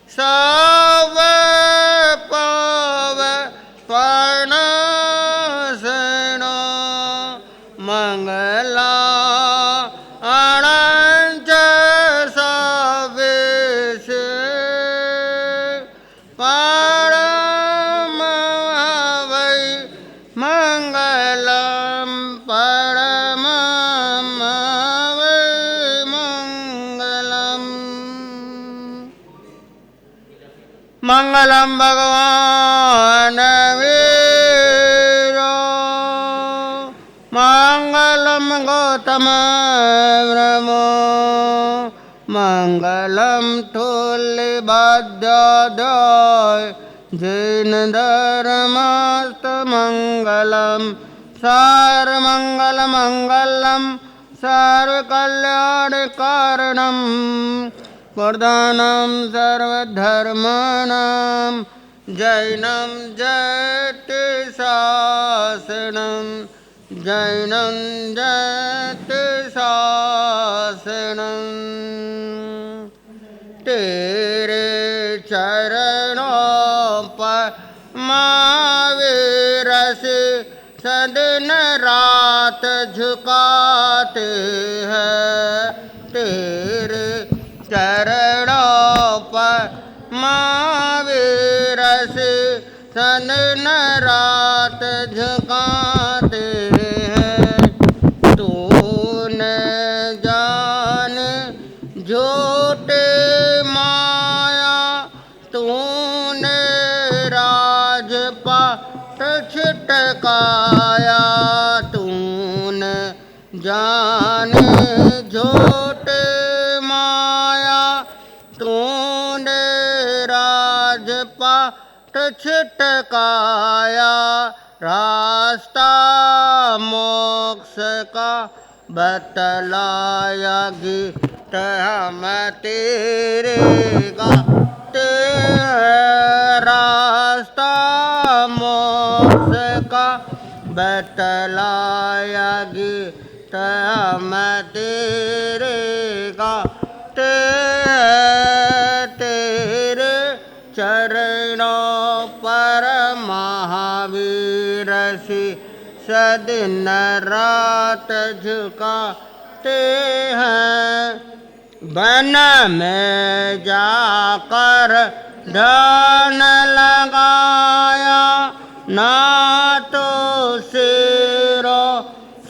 सव पव पर्णसेन मंगला अणंच सवेश परम वै मंगलम परम वै मंगलम। मंगलम भगवान वीरो मंगलम गौतम ब्रह्मो मंगलम तुल्यबद्धाय जैन धर्मस्त मंगलम सर्वमंगल मंगलम सर्वकल्याणकारणम वर्धनम सर्वधर्माणां जैनं जयति शासनं जैनं जयति शासनं। तेरे चरणों पर महावीर से सदिन रात झुकाते हैं। तेरे चरणों पर महावीर से सदिन रात झुकाते हैं। तूने जान झूठे माया तूने राजपाट छिटकाया। तूने जान झूठे तूने राजपाट छिटकाया। रास्ता मोक्ष का बतलाया गीत हम तेरे गाते हैं। रास्ता मोक्ष का बतलाया गीत हम तेरे गाते हैं। तेरे चरणों पर महावीर से सदिन रात झुकाते हैं। वन में जाकर ध्यान लगाया ना तो सिरों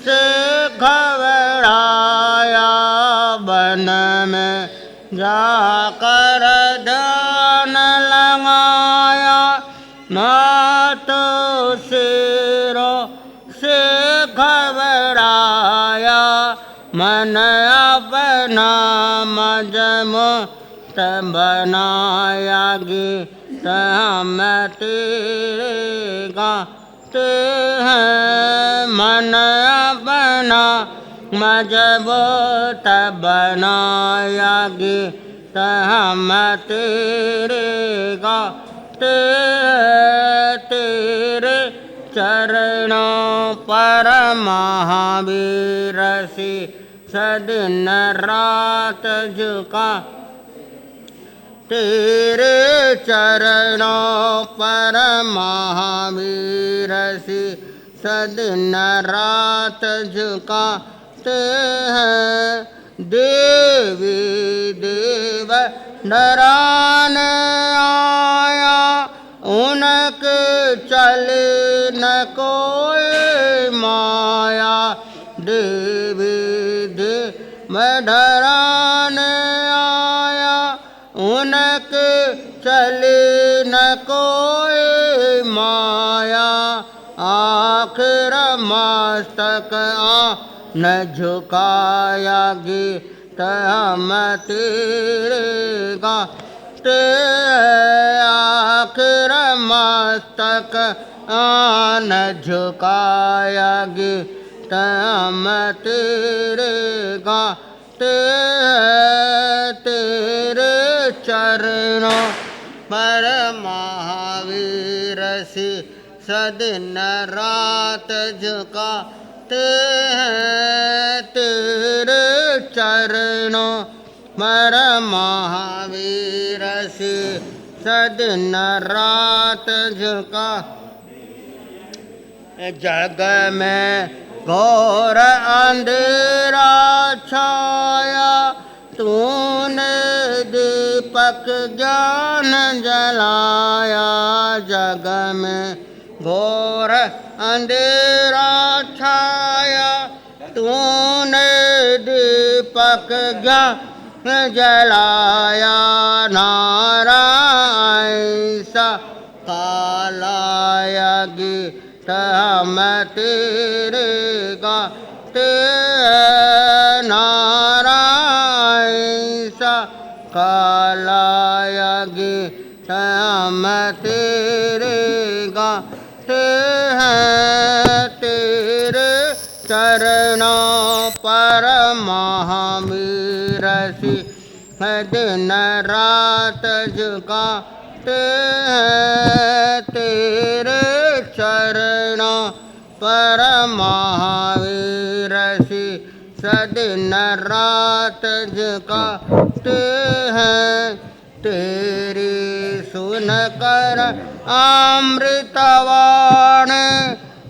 से घबराया। वन में जाकर ध्यान लगाया ना तो सिरों से घबराया। मन अपना मजमूत बनाया गीत हम तेरे गाते हैं। मन अपना मजबूत बनाया गीत हम तेरे गाते हैं। तेरे चरणों पर महावीर से सदिन रात झुका। तेरे चरणों पर महावीर से सदिन रात झुकाते हैं। देवी देव डराने आया उनके चले न कोई माया। देवी देव डराने आया उनके चले न कोई माया। आखिर मस्तक न झुकाया गीत हम तेरे गाते आखिर मस्तक न झुकाया गीत हम तेरे गाते तेरे चरणों पर महावीर दिन रात झुकाते हैं तेरे चरणों पर महावीर दिन रात झुका जग में घोर अंधेरा छाया तूने दीपक ज्ञान जलाया जग में घोर अंधेरा छाया तूने दीपक ज्ञान जलाया नारायण सा कालाया गीत हम तेरे गाते नारायण सा कालाया गीत हम तेरे गाते हैं तेरे चरणों पर महावीर दिन रात झुकाते हैं तेरे चरणों पर महावीर दिन रात झुकाते हैं तेरी सुन कर अमृतवाण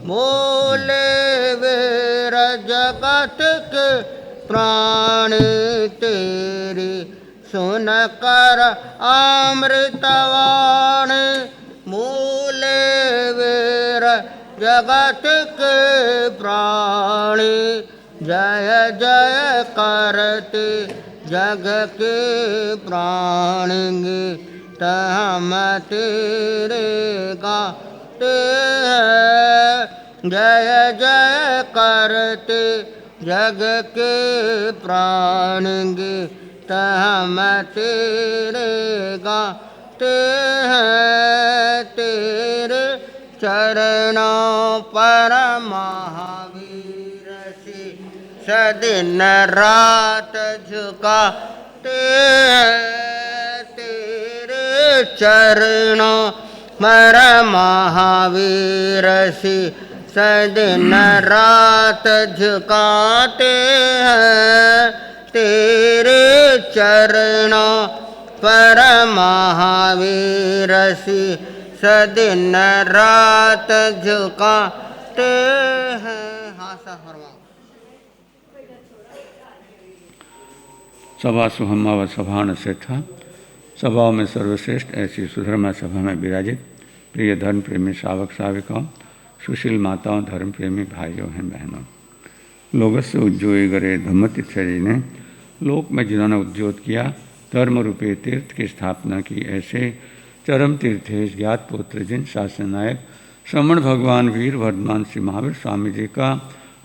बोले वीर जगत के प्राण तेरी सुन कर अमृतवाण बोले वीर जगत के प्राण जय जय करते जग के प्राण गीत हम तेरे गाते हैं जय जय करते जग के प्राण गीत हम तेरे गाते हैं तेरे चरणों पर महावीर दिन रात झुकाते हैं तेरे चरणों पर महावीर दिन रात झुकाते हैं तेरे चरणों पर महावीर दिन रात झुकाते हैं। हाँ सा फरमाओ। सभा सुहम्मा व सभान श्रेष्ठा सभाओं में सर्वश्रेष्ठ ऐसी सुधर्मा सभा में विराजित प्रिय धर्म प्रेमी सावक साविकाओं सुशील माताओं धर्म प्रेमी भाइयों हैं बहनों लोगस्य उज्जोई गरे धम्मतीर्थ जी ने लोक में जिन्होंने उद्योत किया धर्म रूपी तीर्थ की स्थापना की ऐसे चरम तीर्थेश ज्ञात पुत्र जिन शासन नायक श्रमण भगवान वीर वर्धमान श्री महावीर स्वामी जी का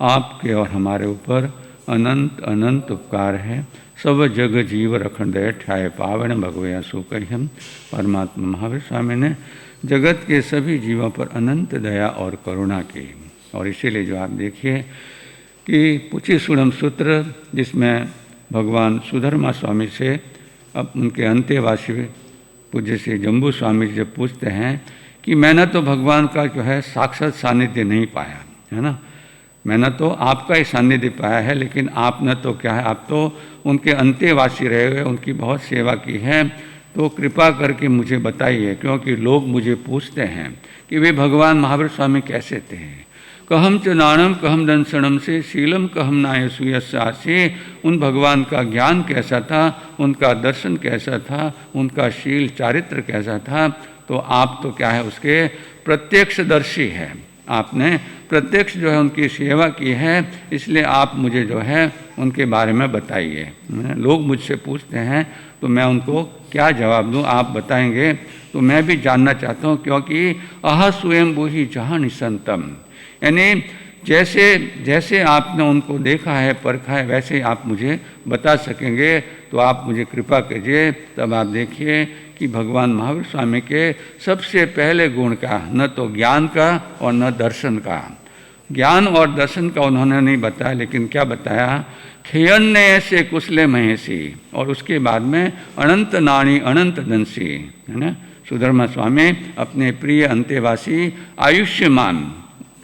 आपके और हमारे ऊपर अनंत अनंत उपकार है। सब जग जीव रखण दय ठाय पावन भगवया सुकह्यम परमात्मा महावीर स्वामी ने जगत के सभी जीवों पर अनंत दया और करुणा की और इसीलिए जो आप देखिए कि पुछि सुड़म सूत्र जिसमें भगवान सुधर्मा स्वामी से अब उनके अंत्यवासी पूज्य श्री जम्बू स्वामी जी जब पूछते हैं कि मैंने तो भगवान का जो है साक्षात सानिध्य नहीं पाया है ना, मैंने तो आपका ही सानिध्य पाया है लेकिन आपने तो क्या है आप तो उनके अंत्यवासी रहे हुए उनकी बहुत सेवा की है, तो कृपा करके मुझे बताइए क्योंकि लोग मुझे पूछते हैं कि वे भगवान महावीर स्वामी कैसे थे। कहम च नाणम कहम दंसणम से शीलम कहम नाय सुयस्से उन भगवान का ज्ञान कैसा था, उनका दर्शन कैसा था, उनका शील चारित्र कैसा था। तो आप तो क्या है उसके प्रत्यक्षदर्शी है, आपने प्रत्यक्ष जो है उनकी सेवा की है, इसलिए आप मुझे जो है उनके बारे में बताइए। लोग मुझसे पूछते हैं तो मैं उनको क्या जवाब दूं, आप बताएंगे तो मैं भी जानना चाहता हूं क्योंकि अह स्वयं ही जहाँ निसंतम, यानी जैसे जैसे आपने उनको देखा है, परखा है, वैसे ही आप मुझे बता सकेंगे, तो आप मुझे कृपा कीजिए। तब आप देखिए कि भगवान महावीर स्वामी के सबसे पहले गुण का, न तो ज्ञान का और न दर्शन का। ज्ञान और दर्शन का उन्होंने नहीं बताया, लेकिन क्या बताया, खेयन्ने ऐसे कुशले महेशी, और उसके बाद में अनंत नाणी अनंत दंसी, है ना। सुधर्मा स्वामी अपने प्रिय अंतेवासी आयुष्यमान,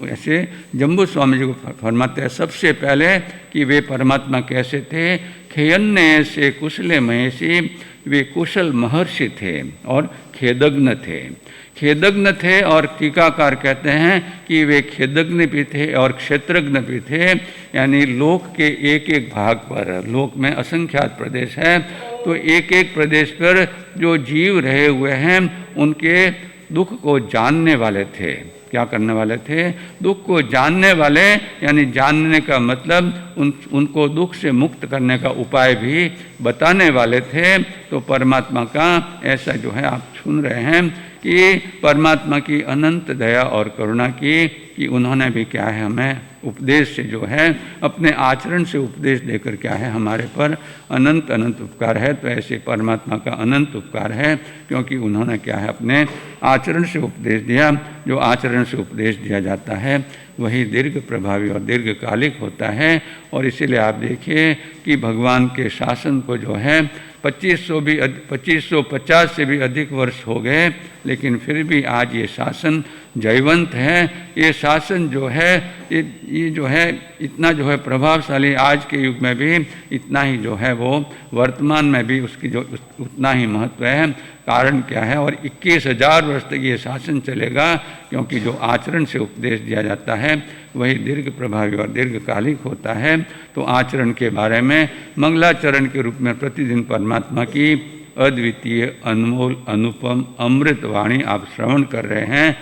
ऐसे जम्बू स्वामी जी को फरमाते हैं सबसे पहले कि वे परमात्मा कैसे थे। खेयन्ने ऐसे कुशले महेशी, वे कुशल महर्षि थे और खेदग्न थे। खेदग्न थे और टीकाकार कहते हैं कि वे खेदग्न भी थे और क्षेत्रज्ञ भी थे, यानी लोक के एक एक भाग पर, लोक में असंख्यात प्रदेश है, तो एक एक प्रदेश पर जो जीव रहे हुए हैं उनके दुख को जानने वाले थे। क्या करने वाले थे, दुख को जानने वाले, यानी जानने का मतलब उनको दुख से मुक्त करने का उपाय भी बताने वाले थे। तो परमात्मा का ऐसा जो है आप सुन रहे हैं कि परमात्मा की अनंत दया और करुणा की, कि उन्होंने भी क्या है हमें उपदेश से जो है अपने आचरण से उपदेश देकर क्या है हमारे पर अनंत अनंत उपकार है। तो ऐसे परमात्मा का अनंत उपकार है, क्योंकि उन्होंने क्या है अपने आचरण से उपदेश दिया। जो आचरण से उपदेश दिया जाता है वही दीर्घ प्रभावी और दीर्घकालिक होता है। और इसीलिए आप देखिए कि भगवान के शासन को जो है 2550 से भी अधिक वर्ष हो गए, लेकिन फिर भी आज ये शासन जयवंत है। ये शासन जो है ये जो है इतना जो है प्रभावशाली, आज के युग में भी इतना ही जो है वो वर्तमान में भी उसकी जो उतना ही महत्व है। कारण क्या है, और 21,000 वर्ष तक ये शासन चलेगा, क्योंकि जो आचरण से उपदेश दिया जाता है वही दीर्घ प्रभावी और दीर्घकालिक होता है। तो आचरण के बारे में मंगलाचरण के रूप में प्रतिदिन परमात्मा की अद्वितीय अनमोल अनुपम अमृत वाणी आप श्रवण कर रहे हैं।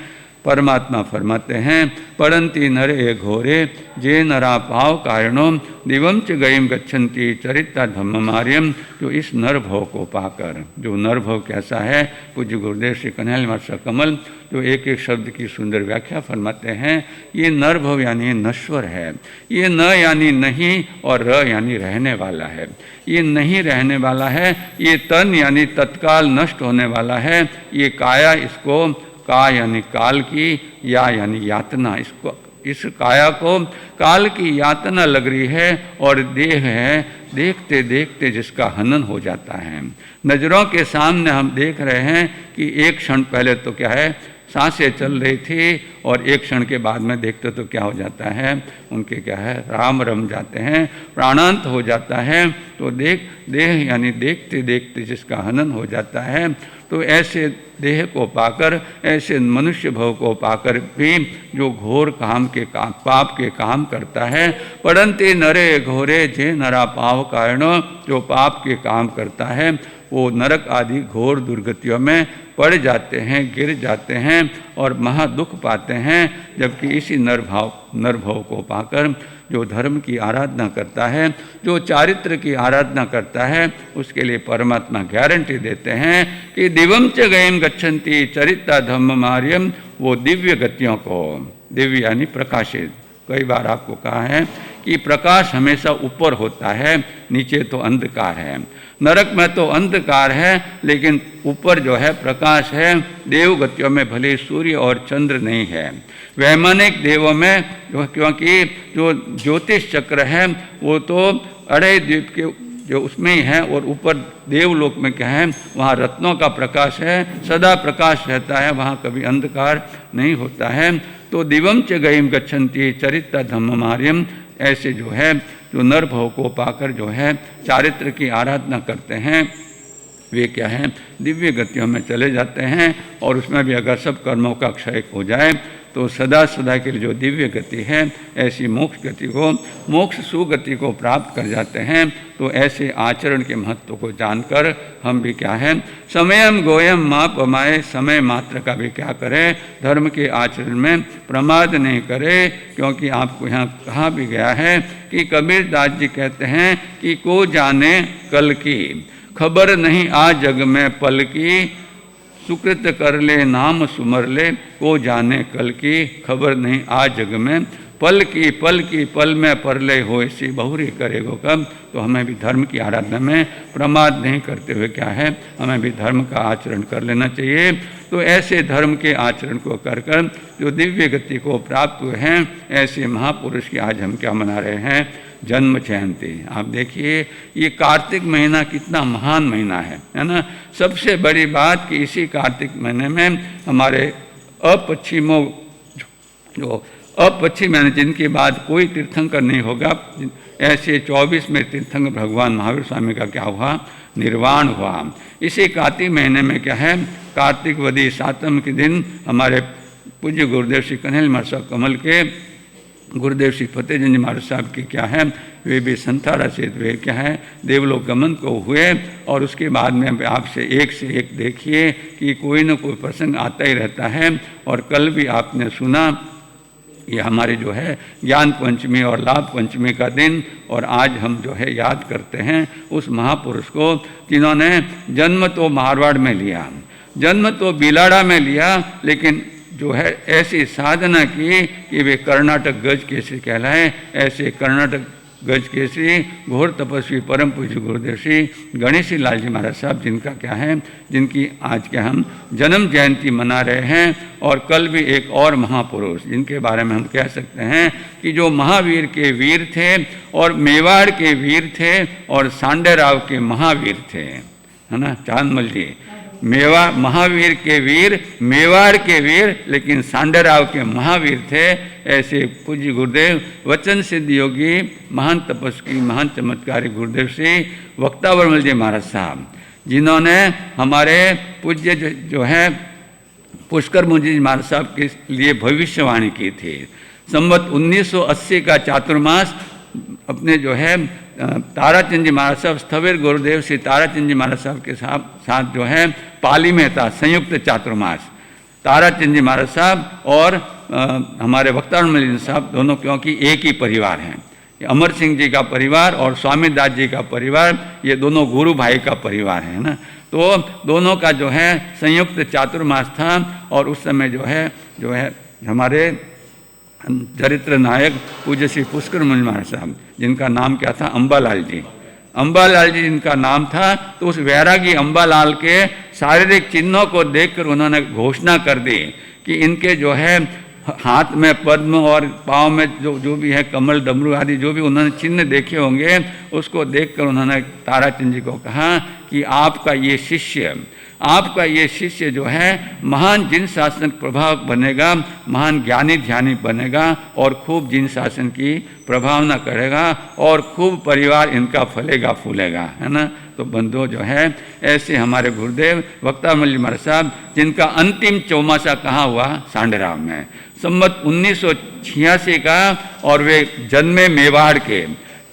परमात्मा फरमाते हैं, पढ़ंती नरे घोरे जे नरा पाव कारणों दिवम च गयम गच्छन्ति चरिता धम्ममार्यम। जो इस नर भव को पाकर, जो नर भव कैसा है, पूज्य गुरुदेव श्री कन्हैया मास्टर कमल जो एक एक शब्द की सुंदर व्याख्या फरमाते हैं। ये नर भव यानी नश्वर है, ये न यानी नहीं और र यानी रहने वाला है। ये नहीं रहने वाला है, ये तन यानी तत्काल नष्ट होने वाला है। ये काया, इसको का यानी काल की, या यानी यातना, इसको इस काया को काल की यातना लग रही है। और देह है देखते देखते जिसका हनन हो जाता है। नज़रों के सामने हम देख रहे हैं कि एक क्षण पहले तो क्या है सांसें चल रही थी, और एक क्षण के बाद में देखते तो क्या हो जाता है, उनके क्या है राम रम जाते हैं, प्राणांत हो जाता है। तो देह यानी देखते देखते जिसका हनन हो जाता है। तो ऐसे देह को पाकर, ऐसे मनुष्य भव को पाकर भी जो घोर काम के पाप के काम करता है, पढ़ंते नरे घोरे जे नरा पाव कारणों, जो पाप के काम करता है वो नरक आदि घोर दुर्गतियों में पड़ जाते हैं, गिर जाते हैं और महा दुख पाते हैं। जबकि इसी नरभव को पाकर जो धर्म की आराधना करता है, जो चारित्र की आराधना करता है, उसके लिए परमात्मा गारंटी देते हैं कि दिवम च गयम गच्छन्ति चरिता धम्ममार्यम। वो दिव्य गतियों को, दिव्य यानी प्रकाशित, कई बार आपको कहा है कि प्रकाश हमेशा ऊपर होता है, नीचे तो अंधकार है। नरक में तो अंधकार है, लेकिन ऊपर जो है प्रकाश है। देव गतियों में भले सूर्य और चंद्र नहीं है, वैमानिक देवों में क्योंकि जो ज्योतिष चक्र है वो तो अड़े द्वीप के जो उसमें ही है, और ऊपर देवलोक में क्या है, वहाँ रत्नों का प्रकाश है, सदा प्रकाश रहता है, वहाँ कभी अंधकार नहीं होता है। तो दिवम च गयम गच्छन्ति चरिता धम्ममार्यम। ऐसे जो है जो नर भव को पाकर जो है चारित्र की आराधना करते हैं, वे क्या है दिव्य गतियों में चले जाते हैं। और उसमें भी अगर सब कर्मों का क्षय हो जाए तो सदा सदा के लिए जो दिव्य गति है, ऐसी मोक्ष गति को, मोक्ष सुगति को प्राप्त कर जाते हैं। तो ऐसे आचरण के महत्व को जानकर हम भी क्या है समयम गोयम माँ पमाए, समय मात्र का भी क्या करें, धर्म के आचरण में प्रमाद नहीं करे। क्योंकि आपको यहाँ कहा भी गया है कि कबीर दास जी कहते हैं कि को जाने कल की, खबर नहीं आज जग में पल की, सुकृत कर ले नाम सुमर ले, को जाने कल की, खबर नहीं आज जग में पल की पल में परलय हो इसी बहुरी करेगो कब। तो हमें भी धर्म की आराधना में प्रमाद नहीं करते हुए क्या है, हमें भी धर्म का आचरण कर लेना चाहिए। तो ऐसे धर्म के आचरण को कर कर जो दिव्य गति को प्राप्त हुए हैं, ऐसे महापुरुष की आज हम क्या मना रहे हैं, जन्म जयंती। आप देखिए ये कार्तिक महीना कितना महान महीना है ना। सबसे बड़ी बात कि इसी कार्तिक महीने में हमारे अपश्चिमों जो अपश्चिम यानी जिनके बाद कोई तीर्थंकर नहीं होगा, ऐसे 24 में तीर्थंकर भगवान महावीर स्वामी का क्या हुआ, निर्वाण हुआ। इसी कार्तिक महीने में क्या है, कार्तिक वदी सातम के दिन हमारे पूज्य गुरुदेव श्री कन्हैया महाराज साहब कमल के गुरुदेव श्री फतेहचंद जी महाराज साहब की क्या है, वे भी संथारा से वे क्या है देवलोक गमन को हुए। और उसके बाद में आपसे एक देखिए कि कोई न कोई प्रसंग आता ही रहता है। और कल भी आपने सुना ये हमारी जो है ज्ञान पंचमी और लाभ पंचमी का दिन, और आज हम जो है याद करते हैं उस महापुरुष को जिन्होंने जन्म तो मारवाड़ में लिया, जन्म तो बिलाड़ा में लिया, लेकिन जो है ऐसी साधना की कि वे कर्नाटक गज केसरी कहलाए। ऐसे कर्नाटक गज केसरी घोर तपस्वी परम पूज्य गुरुदेव श्री गणेशी लाल जी महाराज साहब, जिनका क्या है, जिनकी आज के हम जन्म जयंती मना रहे हैं। और कल भी एक और महापुरुष जिनके बारे में हम कह सकते हैं कि जो महावीर के वीर थे और मेवाड़ के वीर थे और सांडेराव के महावीर थे, है ना, चांदमल जी महावीर के वीर, मेवाड़ के वीर, लेकिन सांडेराव के महावीर थे। ऐसे पूज्य गुरुदेव वचन सिद्ध योगी महान तपस्वी महान चमत्कारी गुरुदेव श्री वक्तावरमल जी महाराज साहब, जिन्होंने हमारे पूज्य जो है पुष्कर मुनि जी महाराज साहब के लिए भविष्यवाणी की थी। संवत 1980 का चातुर्मास अपने जो है ताराचंद जी महाराज साहब, स्थविर गुरुदेव श्री ताराचंद जी महाराज साहब के साथ जो है पाली में था संयुक्त चातुर्मास। ताराचंद जी महाराज साहब और हमारे वक्तावरमल जी साहब दोनों, क्योंकि एक ही परिवार हैं, अमर सिंह जी का परिवार और स्वामी दास जी का परिवार, ये दोनों गुरु भाई का परिवार है ना। तो दोनों का जो है संयुक्त चातुर्मास था। और उस समय जो है हमारे चरित्र नायक पूज्य श्री पुष्कर मुनि महाराज साहब, जिनका नाम क्या था, अम्बालाल जी, अम्बालाल जी जिनका नाम था। तो उस वैरागी अम्बालाल के शारीरिक चिन्हों को देखकर उन्होंने घोषणा कर दी कि इनके जो है हाथ में पद्म और पाँव में जो भी है कमल डमरू आदि जो भी उन्होंने चिन्ह देखे होंगे, उसको देखकर उन्होंने ताराचंद जी को कहा कि आपका ये शिष्य जो है महान जिन शासन प्रभाव बनेगा, महान ज्ञानी ध्यानी बनेगा और खूब जिन शासन की प्रभावना करेगा और खूब परिवार इनका फलेगा फूलेगा, है ना। तो बंधुओं जो है ऐसे हमारे गुरुदेव वक्तावरमल जी महाराज साहब, जिनका अंतिम चौमासा कहाँ हुआ, सांडेराव में, संवत 1986 का। और वे जन्मे मेवाड़ के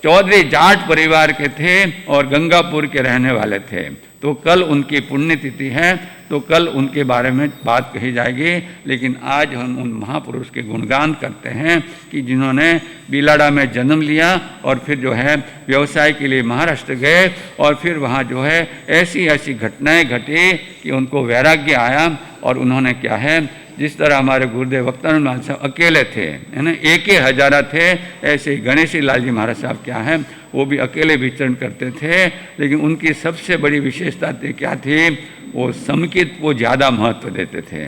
चौधरी जाट परिवार के थे और गंगापुर के रहने वाले थे। तो कल उनकी पुण्यतिथि है, तो कल उनके बारे में बात कही जाएगी। लेकिन आज हम उन महापुरुष के गुणगान करते हैं कि जिन्होंने बिलाड़ा में जन्म लिया और फिर जो है व्यवसाय के लिए महाराष्ट्र गए और फिर वहाँ जो है ऐसी ऐसी घटनाएं घटी कि उनको वैराग्य आया। और उन्होंने क्या है, जिस तरह हमारे गुरुदेव वक्तावरमल साहब अकेले थे, है ना, एक ही हजारा थे, ऐसे गणेशी लाल जी महाराज साहब क्या है, वो भी अकेले विचरण करते थे। लेकिन उनकी सबसे बड़ी विशेषता क्या थी, वो समकित को ज़्यादा महत्व देते थे।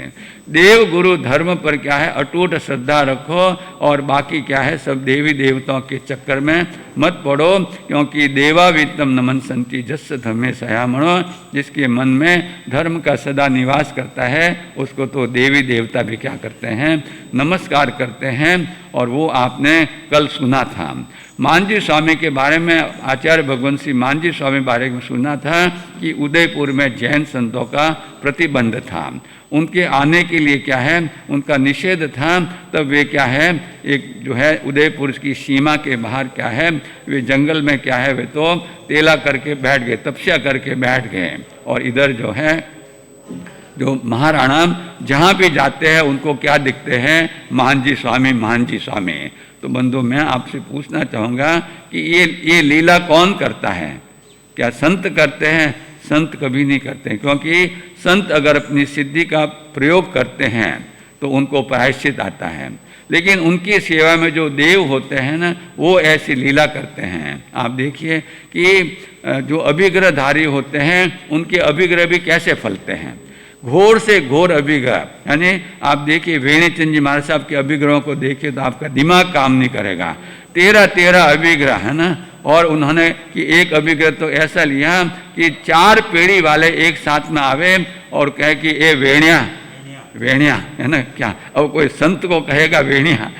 देव गुरु धर्म पर क्या है अटूट श्रद्धा रखो और बाकी क्या है सब देवी देवताओं के चक्कर में मत पड़ो, क्योंकि देवावितम नमन संति जस धर्मे सयामणो, जिसके मन में धर्म का सदा निवास करता है उसको तो देवी देवता भी क्या करते हैं, नमस्कार करते हैं। और वो आपने कल सुना था मांझी स्वामी के बारे में, आचार्य भगवंत सिंह मांझी स्वामी बारे में सुना था कि उदयपुर में जैन संतों का प्रतिबंध था, उनके आने के लिए क्या है उनका निषेध था। तब वे क्या है एक जो है उदयपुर की सीमा के बाहर क्या है वे जंगल में क्या है वे तो तेला करके बैठ गए, तपस्या करके बैठ गए। और इधर जो है जो महाराणा जहाँ भी जाते हैं उनको क्या दिखते हैं, मांझी स्वामी मांझी स्वामी। तो बंधु मैं आपसे पूछना चाहूँगा कि ये लीला कौन करता है, क्या संत करते हैं? संत कभी नहीं करते, क्योंकि संत अगर अपनी सिद्धि का प्रयोग करते हैं तो उनको प्रायश्चित आता है। लेकिन उनकी सेवा में जो देव होते हैं ना, वो ऐसी लीला करते हैं। आप देखिए कि जो अभिग्रहधारी होते हैं उनके अभिग्रह भी कैसे फलते हैं, घोर से घोर अभिग्रह। यानी आप देखिए वेणीचंद जी महाराज साहब के अभिग्रहों को देखिए तो आपका दिमाग काम नहीं करेगा। 13 अभिग्रह है ना, और उन्होंने कि एक अभिग्रह तो ऐसा लिया कि 4 पेड़ी वाले एक साथ में आवे और कहे कि ये वेणिया है ना, क्या अब कोई संत को कहेगा वेणिया,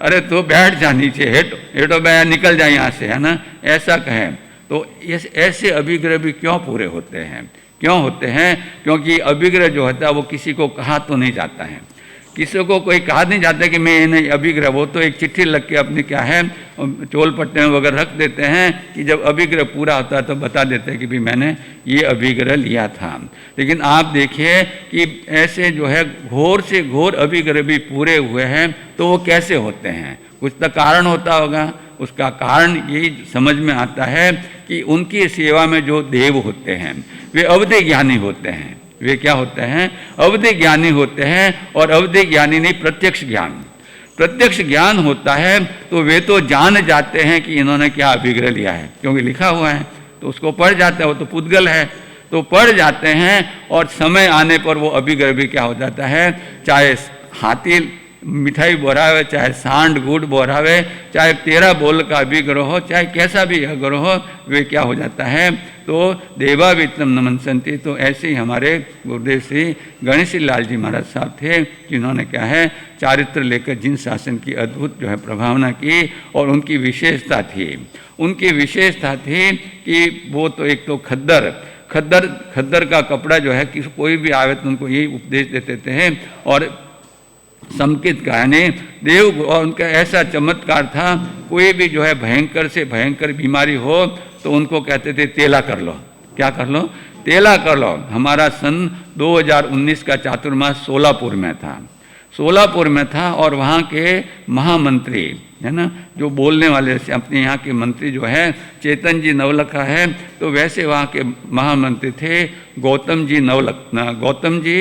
अरे तो बैठ जा नीचे, हेटो बैया निकल जा यहाँ से, है ना, ऐसा कहे। तो ऐसे अभिग्रह भी क्यों पूरे होते हैं, क्यों होते हैं? क्योंकि अभिग्रह जो होता है वो किसी को कहा तो नहीं जाता है, किसी को कोई कहा नहीं जाता कि मैं इन्हें अभिग्रह, वो तो एक चिट्ठी लग के अपने क्या है चोल पट्टे में वगैरह रख देते हैं कि जब अभिग्रह पूरा होता है तो बता देते हैं कि भी मैंने ये अभिग्रह लिया था। लेकिन आप देखिए कि ऐसे जो है घोर से घोर अभिग्रह भी पूरे हुए हैं, तो वो कैसे होते हैं? कुछ तो कारण होता होगा। उसका कारण यही समझ में आता है कि उनकी सेवा में जो देव होते हैं वे अवधि ज्ञानी होते हैं। वे क्या होते हैं? अवधि ज्ञानी होते हैं। और अवधि ज्ञानी नहीं, प्रत्यक्ष ज्ञान। प्रत्यक्ष ज्ञान होता है तो वे तो जान जाते हैं कि इन्होंने क्या अभिग्रह लिया है, क्योंकि लिखा हुआ है तो उसको पढ़ जाते हैं। वो तो पुद्गल है तो पढ़ जाते हैं, और समय आने पर वो अभिग्रह भी क्या हो जाता है, चाहे हाथी मिठाई बोरावे, चाहे सांड गुड़ बोरावे, चाहे 13 बोल का अभिग्रह हो, चाहे कैसा भी अभिग्रह हो, वे क्या हो जाता है, तो देवा वित्तम नमनसंती। तो ऐसे ही हमारे गुरुदेव श्री गणेश लाल जी महाराज साहब थे, जिन्होंने क्या है चारित्र लेकर जिन शासन की अद्भुत जो है प्रभावना की। और उनकी विशेषता थी, उनकी विशेषता थी कि वो तो एक तो खद्दर का कपड़ा जो है, किसी कोई भी आवे तो उनको यही उपदेश देते थे। और समकित का यानी देव, और उनका ऐसा चमत्कार था, कोई भी जो है भयंकर से भयंकर बीमारी हो तो उनको कहते थे तेला कर लो। क्या कर लो? तेला कर लो। हमारा सन 2019 का चातुर्मास सोलापुर में था, और वहाँ के महामंत्री है ना, जो बोलने वाले से अपने यहाँ के मंत्री जो है चेतन जी नवलखा है, तो वैसे वहाँ के महामंत्री थे गौतम जी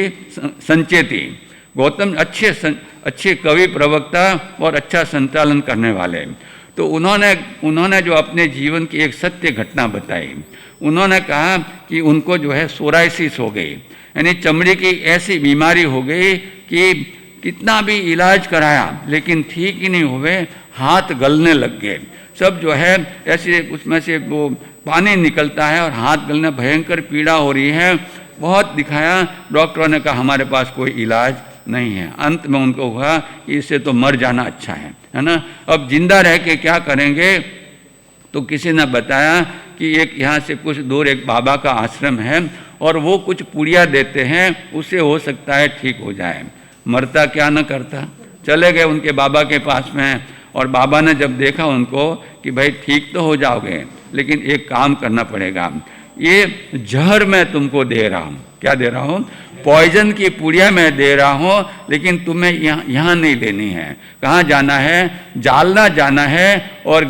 संचेती। गौतम अच्छे कवि, प्रवक्ता और अच्छा संचालन करने वाले। तो उन्होंने जो अपने जीवन की एक सत्य घटना बताई। उन्होंने कहा कि उनको जो है सोराइसिस हो गई, यानी चमड़ी की ऐसी बीमारी हो गई कि कितना भी इलाज कराया लेकिन ठीक ही नहीं हुए, हाथ गलने लग गए। सब जो है ऐसे उसमें से वो पानी निकलता है और हाथ गलने, भयंकर पीड़ा हो रही है। बहुत दिखाया, डॉक्टरों ने कहा हमारे पास कोई इलाज नहीं है। अंत में उनको हुआ कि इससे तो मर जाना अच्छा है ना, अब जिंदा रह के क्या करेंगे। तो किसी ने बताया कि एक यहाँ से कुछ दूर एक बाबा का आश्रम है और वो कुछ पुड़िया देते हैं, उससे हो सकता है ठीक हो जाए। मरता क्या न करता, चले गए उनके बाबा के पास में। और बाबा ने जब देखा उनको कि भाई ठीक तो हो जाओगे, लेकिन एक काम करना पड़ेगा, ये जहर मैं तुमको दे रहा हूँ। क्या दे रहा हूँ? पॉइजन की पुड़िया मैं दे रहा हूँ, लेकिन तुम्हें यहाँ नहीं लेनी है। कहाँ जाना है? जालना जाना है। और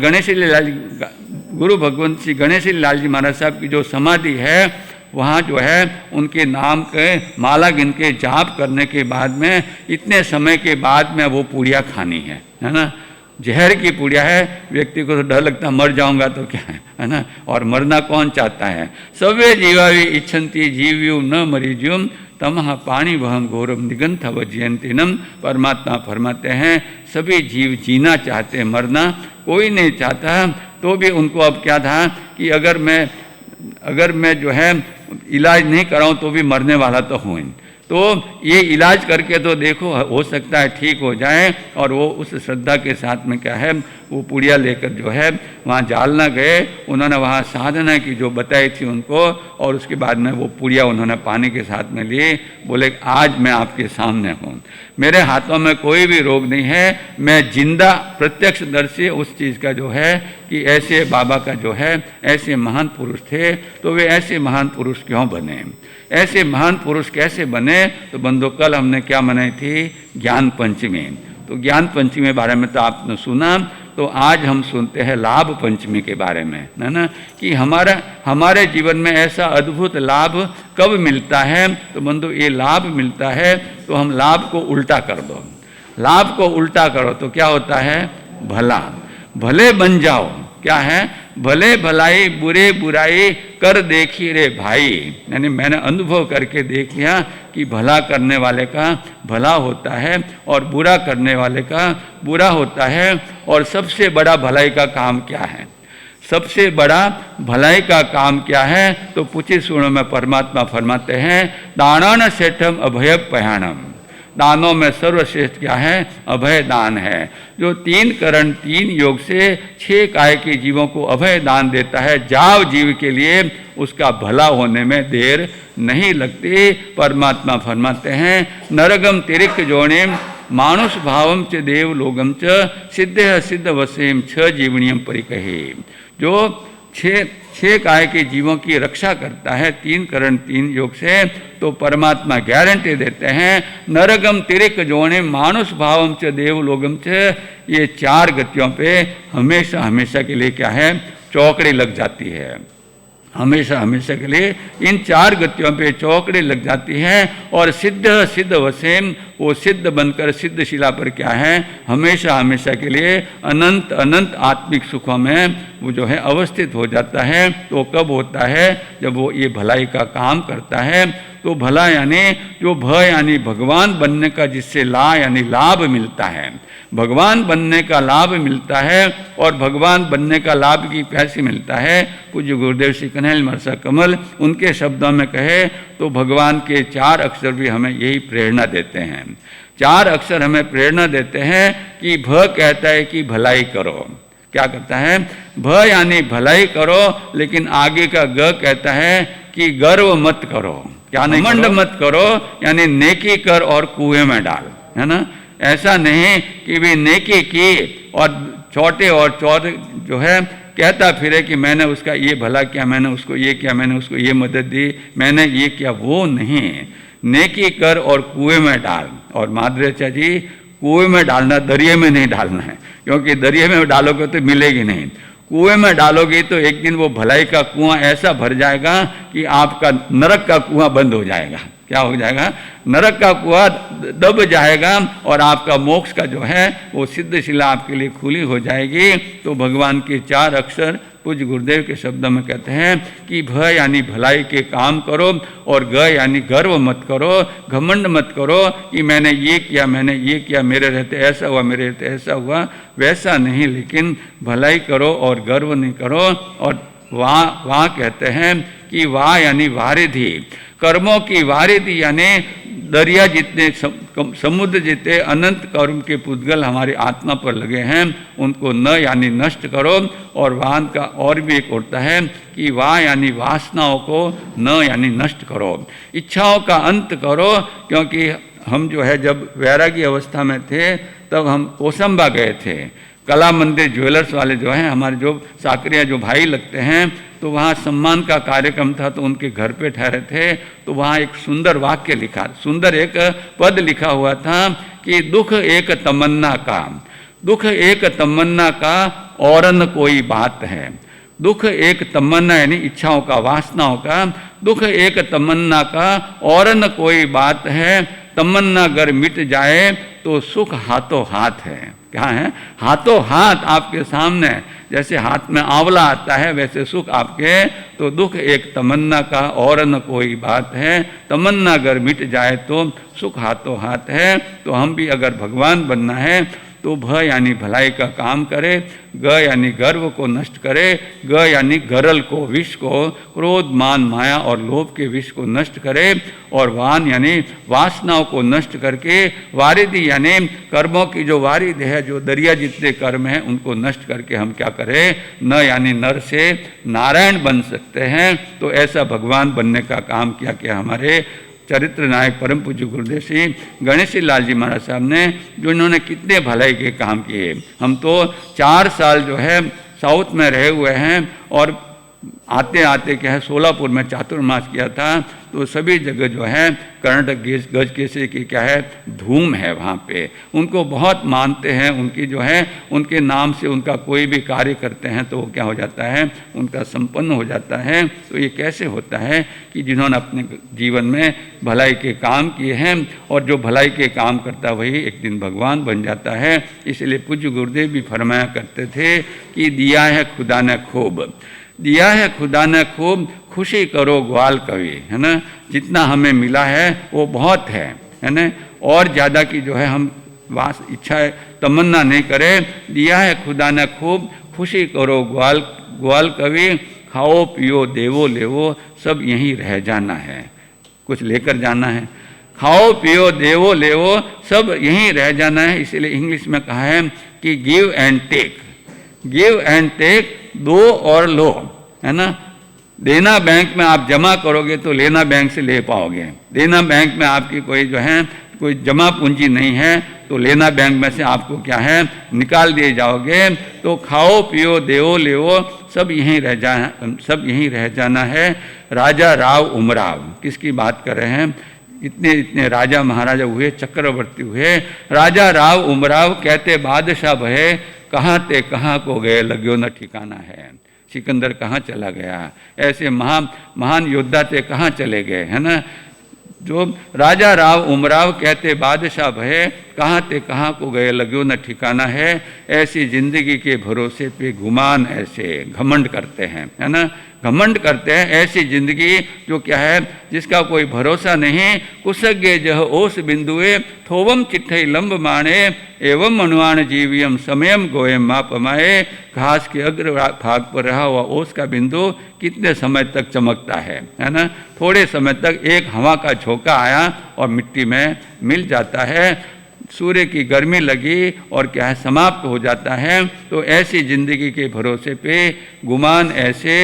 गुरु भगवंत श्री गणेश लाल जी महाराज साहब की जो समाधि है, वहाँ जो है उनके नाम के माला गिन के जाप करने के बाद में, इतने समय के बाद में वो पुड़िया खानी है ना। जहर की पुड़िया है, व्यक्ति को तो डर लगता मर जाऊंगा तो क्या है ना। और मरना कौन चाहता है? सवे जीवावी इच्छन्ति जीव्यू न मरीज्युम तमह पाणी वहम घोरम निगंथ वजयंतिनम। परमात्मा फरमाते हैं सभी जीव जीना चाहते, मरना कोई नहीं चाहता। तो भी उनको अब क्या था कि अगर मैं जो है इलाज नहीं कराऊं तो भी मरने वाला तो हूँ, तो ये इलाज करके तो देखो हो सकता है ठीक हो जाए। और वो उस श्रद्धा के साथ में क्या है, वो पुड़िया लेकर जो है वहाँ जालना गए। उन्होंने वहाँ साधना की जो बताई थी उनको, और उसके बाद में वो पुड़िया उन्होंने पानी के साथ में ली। बोले आज मैं आपके सामने हूँ, मेरे हाथों में कोई भी रोग नहीं है, मैं जिंदा प्रत्यक्षदर्शी उस चीज़ का जो है कि ऐसे बाबा का जो है ऐसे महान पुरुष थे। तो वे ऐसे महान पुरुष क्यों बने, ऐसे महान पुरुष कैसे बने? तो बंधु कल हमने क्या मनाई थी? ज्ञान पंचमी। तो ज्ञान पंचमी के बारे में तो आपने सुना, तो आज हम सुनते हैं लाभ पंचमी के बारे में, है ना, कि हमारे जीवन में ऐसा अद्भुत लाभ कब मिलता है। तो बंधु ये लाभ मिलता है तो हम लाभ को उल्टा कर दो। लाभ को उल्टा करो तो क्या होता है? भला। भले बन जाओ, क्या है? भले भलाई बुरे बुराई कर देखी रे भाई। यानी मैंने अनुभव करके देख लिया कि भला करने वाले का भला होता है और बुरा करने वाले का बुरा होता है। और सबसे बड़ा भलाई का काम क्या है? सबसे बड़ा भलाई का काम क्या है? तो पूछे सुनो में परमात्मा फरमाते हैं, दानन सेठम अभय पयाणम। दानों में सर्वश्रेष्ठ क्या है? अभय दान है, जो 3 करण 3 योग से 6 काय के जीवों को अभय दान देता है। जाव जीव के लिए उसका भला होने में देर नहीं लगती। परमात्मा फरमाते हैं, नरगम तिरिक जोनिम मानुष भावम च देव लोगम च सिद्ध सिद्ध वसेम 6 जीवनियम परिकहे। जो 6 काय के जीवों की रक्षा करता है 3 करण 3 योग से, तो परमात्मा गारंटी देते हैं, नरगम तिरिक जोने मानुष भावम च देव लोगम च, ये 4 गतियों पे हमेशा हमेशा के लिए क्या है? चौकड़ी लग जाती है। हमेशा हमेशा के लिए इन 4 गतियों पे चौकड़ी लग जाती है। और सिद्ध सिद्ध वसेम, वो सिद्ध बनकर सिद्ध शिला पर क्या है? हमेशा हमेशा के लिए अनंत अनंत आत्मिक सुखों में वो जो है अवस्थित हो जाता है। तो कब होता है? जब वो ये भलाई का काम करता है। तो भला यानी जो भ यानी भगवान बनने का जिससे ला यानी लाभ मिलता है, भगवान बनने का लाभ मिलता है। और भगवान बनने का लाभ की कैसे मिलता है? पूज्य गुरुदेव श्री कन्हैया मरसा कमल उनके शब्दों में कहे तो भगवान के 4 अक्षर भी हमें यही प्रेरणा देते हैं। 4 अक्षर हमें प्रेरणा देते हैं कि भ कहता है कि भलाई करो। क्या कहता है? भ यानी भलाई करो, लेकिन आगे का ग कहता है कि गर्व मत करो। क्या नहीं? घमंड मत करो, यानी नेकी कर और कुएं में डाल, है ना? ऐसा नहीं कि भी नेकी की और छोटे और चौथे जो है कहता फिरे कि मैंने उसका ये भला किया, मैंने उसको ये किया, मैंने उसको ये मदद दी, मैंने ये किया। वो नहीं, नेकी कर और कुएं में डाल। और माधुर्य जी, कुएं में डालना, दरिया में नहीं डालना है, क्योंकि दरिया में डालोगे तो मिलेगी नहीं। कुएं में डालोगे तो एक दिन वो भलाई का कुआं ऐसा भर जाएगा कि आपका नरक का कुआं बंद हो जाएगा। क्या हो जाएगा? नरक का कुआं दब जाएगा और आपका मोक्ष का जो है वो सिद्ध शिला आपके लिए खुली हो जाएगी। तो भगवान के 4 अक्षर पूज्य गुरुदेव के शब्दों में कहते हैं कि भ यानी भलाई के काम करो और ग यानी गर्व मत करो, घमंड मत करो कि मैंने ये किया, मैंने ये किया, मेरे रहते ऐसा हुआ, मेरे रहते ऐसा हुआ। वैसा नहीं, लेकिन भलाई करो और गर्व नहीं करो। और वहाँ कहते हैं कि वाह यानी वारिधि, कर्मों की वारिधि यानी दरिया जितने समुद्र जितने अनंत कर्म के पुद्गल हमारी आत्मा पर लगे हैं उनको न यानी नष्ट करो। और वाहन का और भी एक होता है कि वाह यानी वासनाओं को न यानी नष्ट करो, इच्छाओं का अंत करो। क्योंकि हम जो है जब वैरागी अवस्था में थे तब हम कोसंबा गए थे। कला मंदिर ज्वेलर्स वाले जो हैं हमारे जो साकरिया जो भाई लगते हैं, तो वहाँ सम्मान का कार्यक्रम था तो उनके घर पे ठहरे थे। तो वहाँ एक सुंदर वाक्य लिखा, सुंदर एक पद लिखा हुआ था कि दुख एक तमन्ना का, दुख एक तमन्ना का और न कोई बात है। दुख एक तमन्ना यानी इच्छाओं का, वासनाओं का, दुख एक तमन्ना का और न कोई बात है। तमन्ना अगर मिट जाए तो सुख हाथों हाथ है। क्या है? हाथों हाथ आपके सामने, जैसे हाथ में आंवला आता है वैसे सुख आपके। तो दुख एक तमन्ना का और न कोई बात है। तमन्ना अगर मिट जाए तो सुख हाथों हाथ है। तो हम भी अगर भगवान बनना है तो भ यानी भलाई का काम करे, ग यानी गर्व को नष्ट करे, ग यानी गरल को, विष को, क्रोध मान माया और लोभ के विष को नष्ट करे। और वान यानी वासनाओं को नष्ट करके, वारिधि यानी कर्मों की जो वारिधि है, जो दरिया जितने कर्म हैं उनको नष्ट करके हम क्या करें? न यानी नर से नारायण बन सकते हैं। तो ऐसा भगवान बनने का काम किया कि हमारे चरित्र नायक परम पूज्य गुरुदेव श्री गणेश लाल जी महाराज साहब ने, जो इन्होंने कितने भलाई के काम किए। हम तो 4 साल जो है साउथ में रहे हुए हैं और आते आते क्या है सोलापुर में चातुर्मास किया था। तो सभी जगह जो है कर्नाटक गज केसरी की क्या है धूम है वहाँ पे। उनको बहुत मानते हैं, उनकी जो है उनके नाम से उनका कोई भी कार्य करते हैं तो वो क्या हो जाता है, उनका संपन्न हो जाता है। तो ये कैसे होता है कि जिन्होंने अपने जीवन में भलाई के काम किए हैं, और जो भलाई के काम करता वही एक दिन भगवान बन जाता है। इसलिए पूज्य गुरुदेव भी फरमाया करते थे कि दिया है खुदा ने खूब, दिया है खुदा ने खूब, खुशी करो ग्वाल कवि, है ना। जितना हमें मिला है वो बहुत है ना, और ज़्यादा की जो है हम वास इच्छा तमन्ना नहीं करें। दिया है खुदा ने खूब, खुशी करो ग्वाल कवि, खाओ पियो देवो लेवो, सब यहीं रह जाना है, कुछ लेकर जाना है। खाओ पियो देवो लेवो, सब यहीं रह जाना है। इसलिए इंग्लिश में कहा है कि give and take, give and take, दो और लो, है ना। देना बैंक में आप जमा करोगे तो लेना बैंक से ले पाओगे। देना बैंक में आपकी कोई जो है कोई जमा पूंजी नहीं है तो लेना बैंक में से आपको क्या है निकाल दिए जाओगे। तो खाओ पियो देवो लेवो, सब यहीं रह जाना है। राजा राव उमराव, किसकी बात कर रहे हैं, इतने इतने राजा महाराजा हुए, चक्रवर्ती हुए। राजा राव उमराव कहते बादशाह भये, कहाँ ते कहाँ को गए लग्यो न ठिकाना है। सिकंदर कहाँ चला गया, ऐसे महान योद्धा थे कहाँ चले गए, है ना। जो राजा राव उमराव कहते बादशाह भये, कहाँ ते कहाँ को गए लग्यो न ठिकाना है। ऐसी जिंदगी के भरोसे पे गुमान ऐसे घमंड करते हैं, है ना, घमंड करते हैं। ऐसी जिंदगी जो क्या है जिसका कोई भरोसा नहीं। कुसज्ञे जह ओस बिंदुए, थोवम चिट्ठई लंब माणे, एवं अनुमान जीवियम समयम गोयम माप माए। घास के अग्र भाग पर रहा हुआ ओस का बिंदु कितने समय तक चमकता है ना। थोड़े समय तक एक हवा का झोंका आया और मिट्टी में मिल जाता है। सूर्य की गर्मी लगी और क्या है समाप्त हो जाता है। तो ऐसी जिंदगी के भरोसे पे गुमान ऐसे,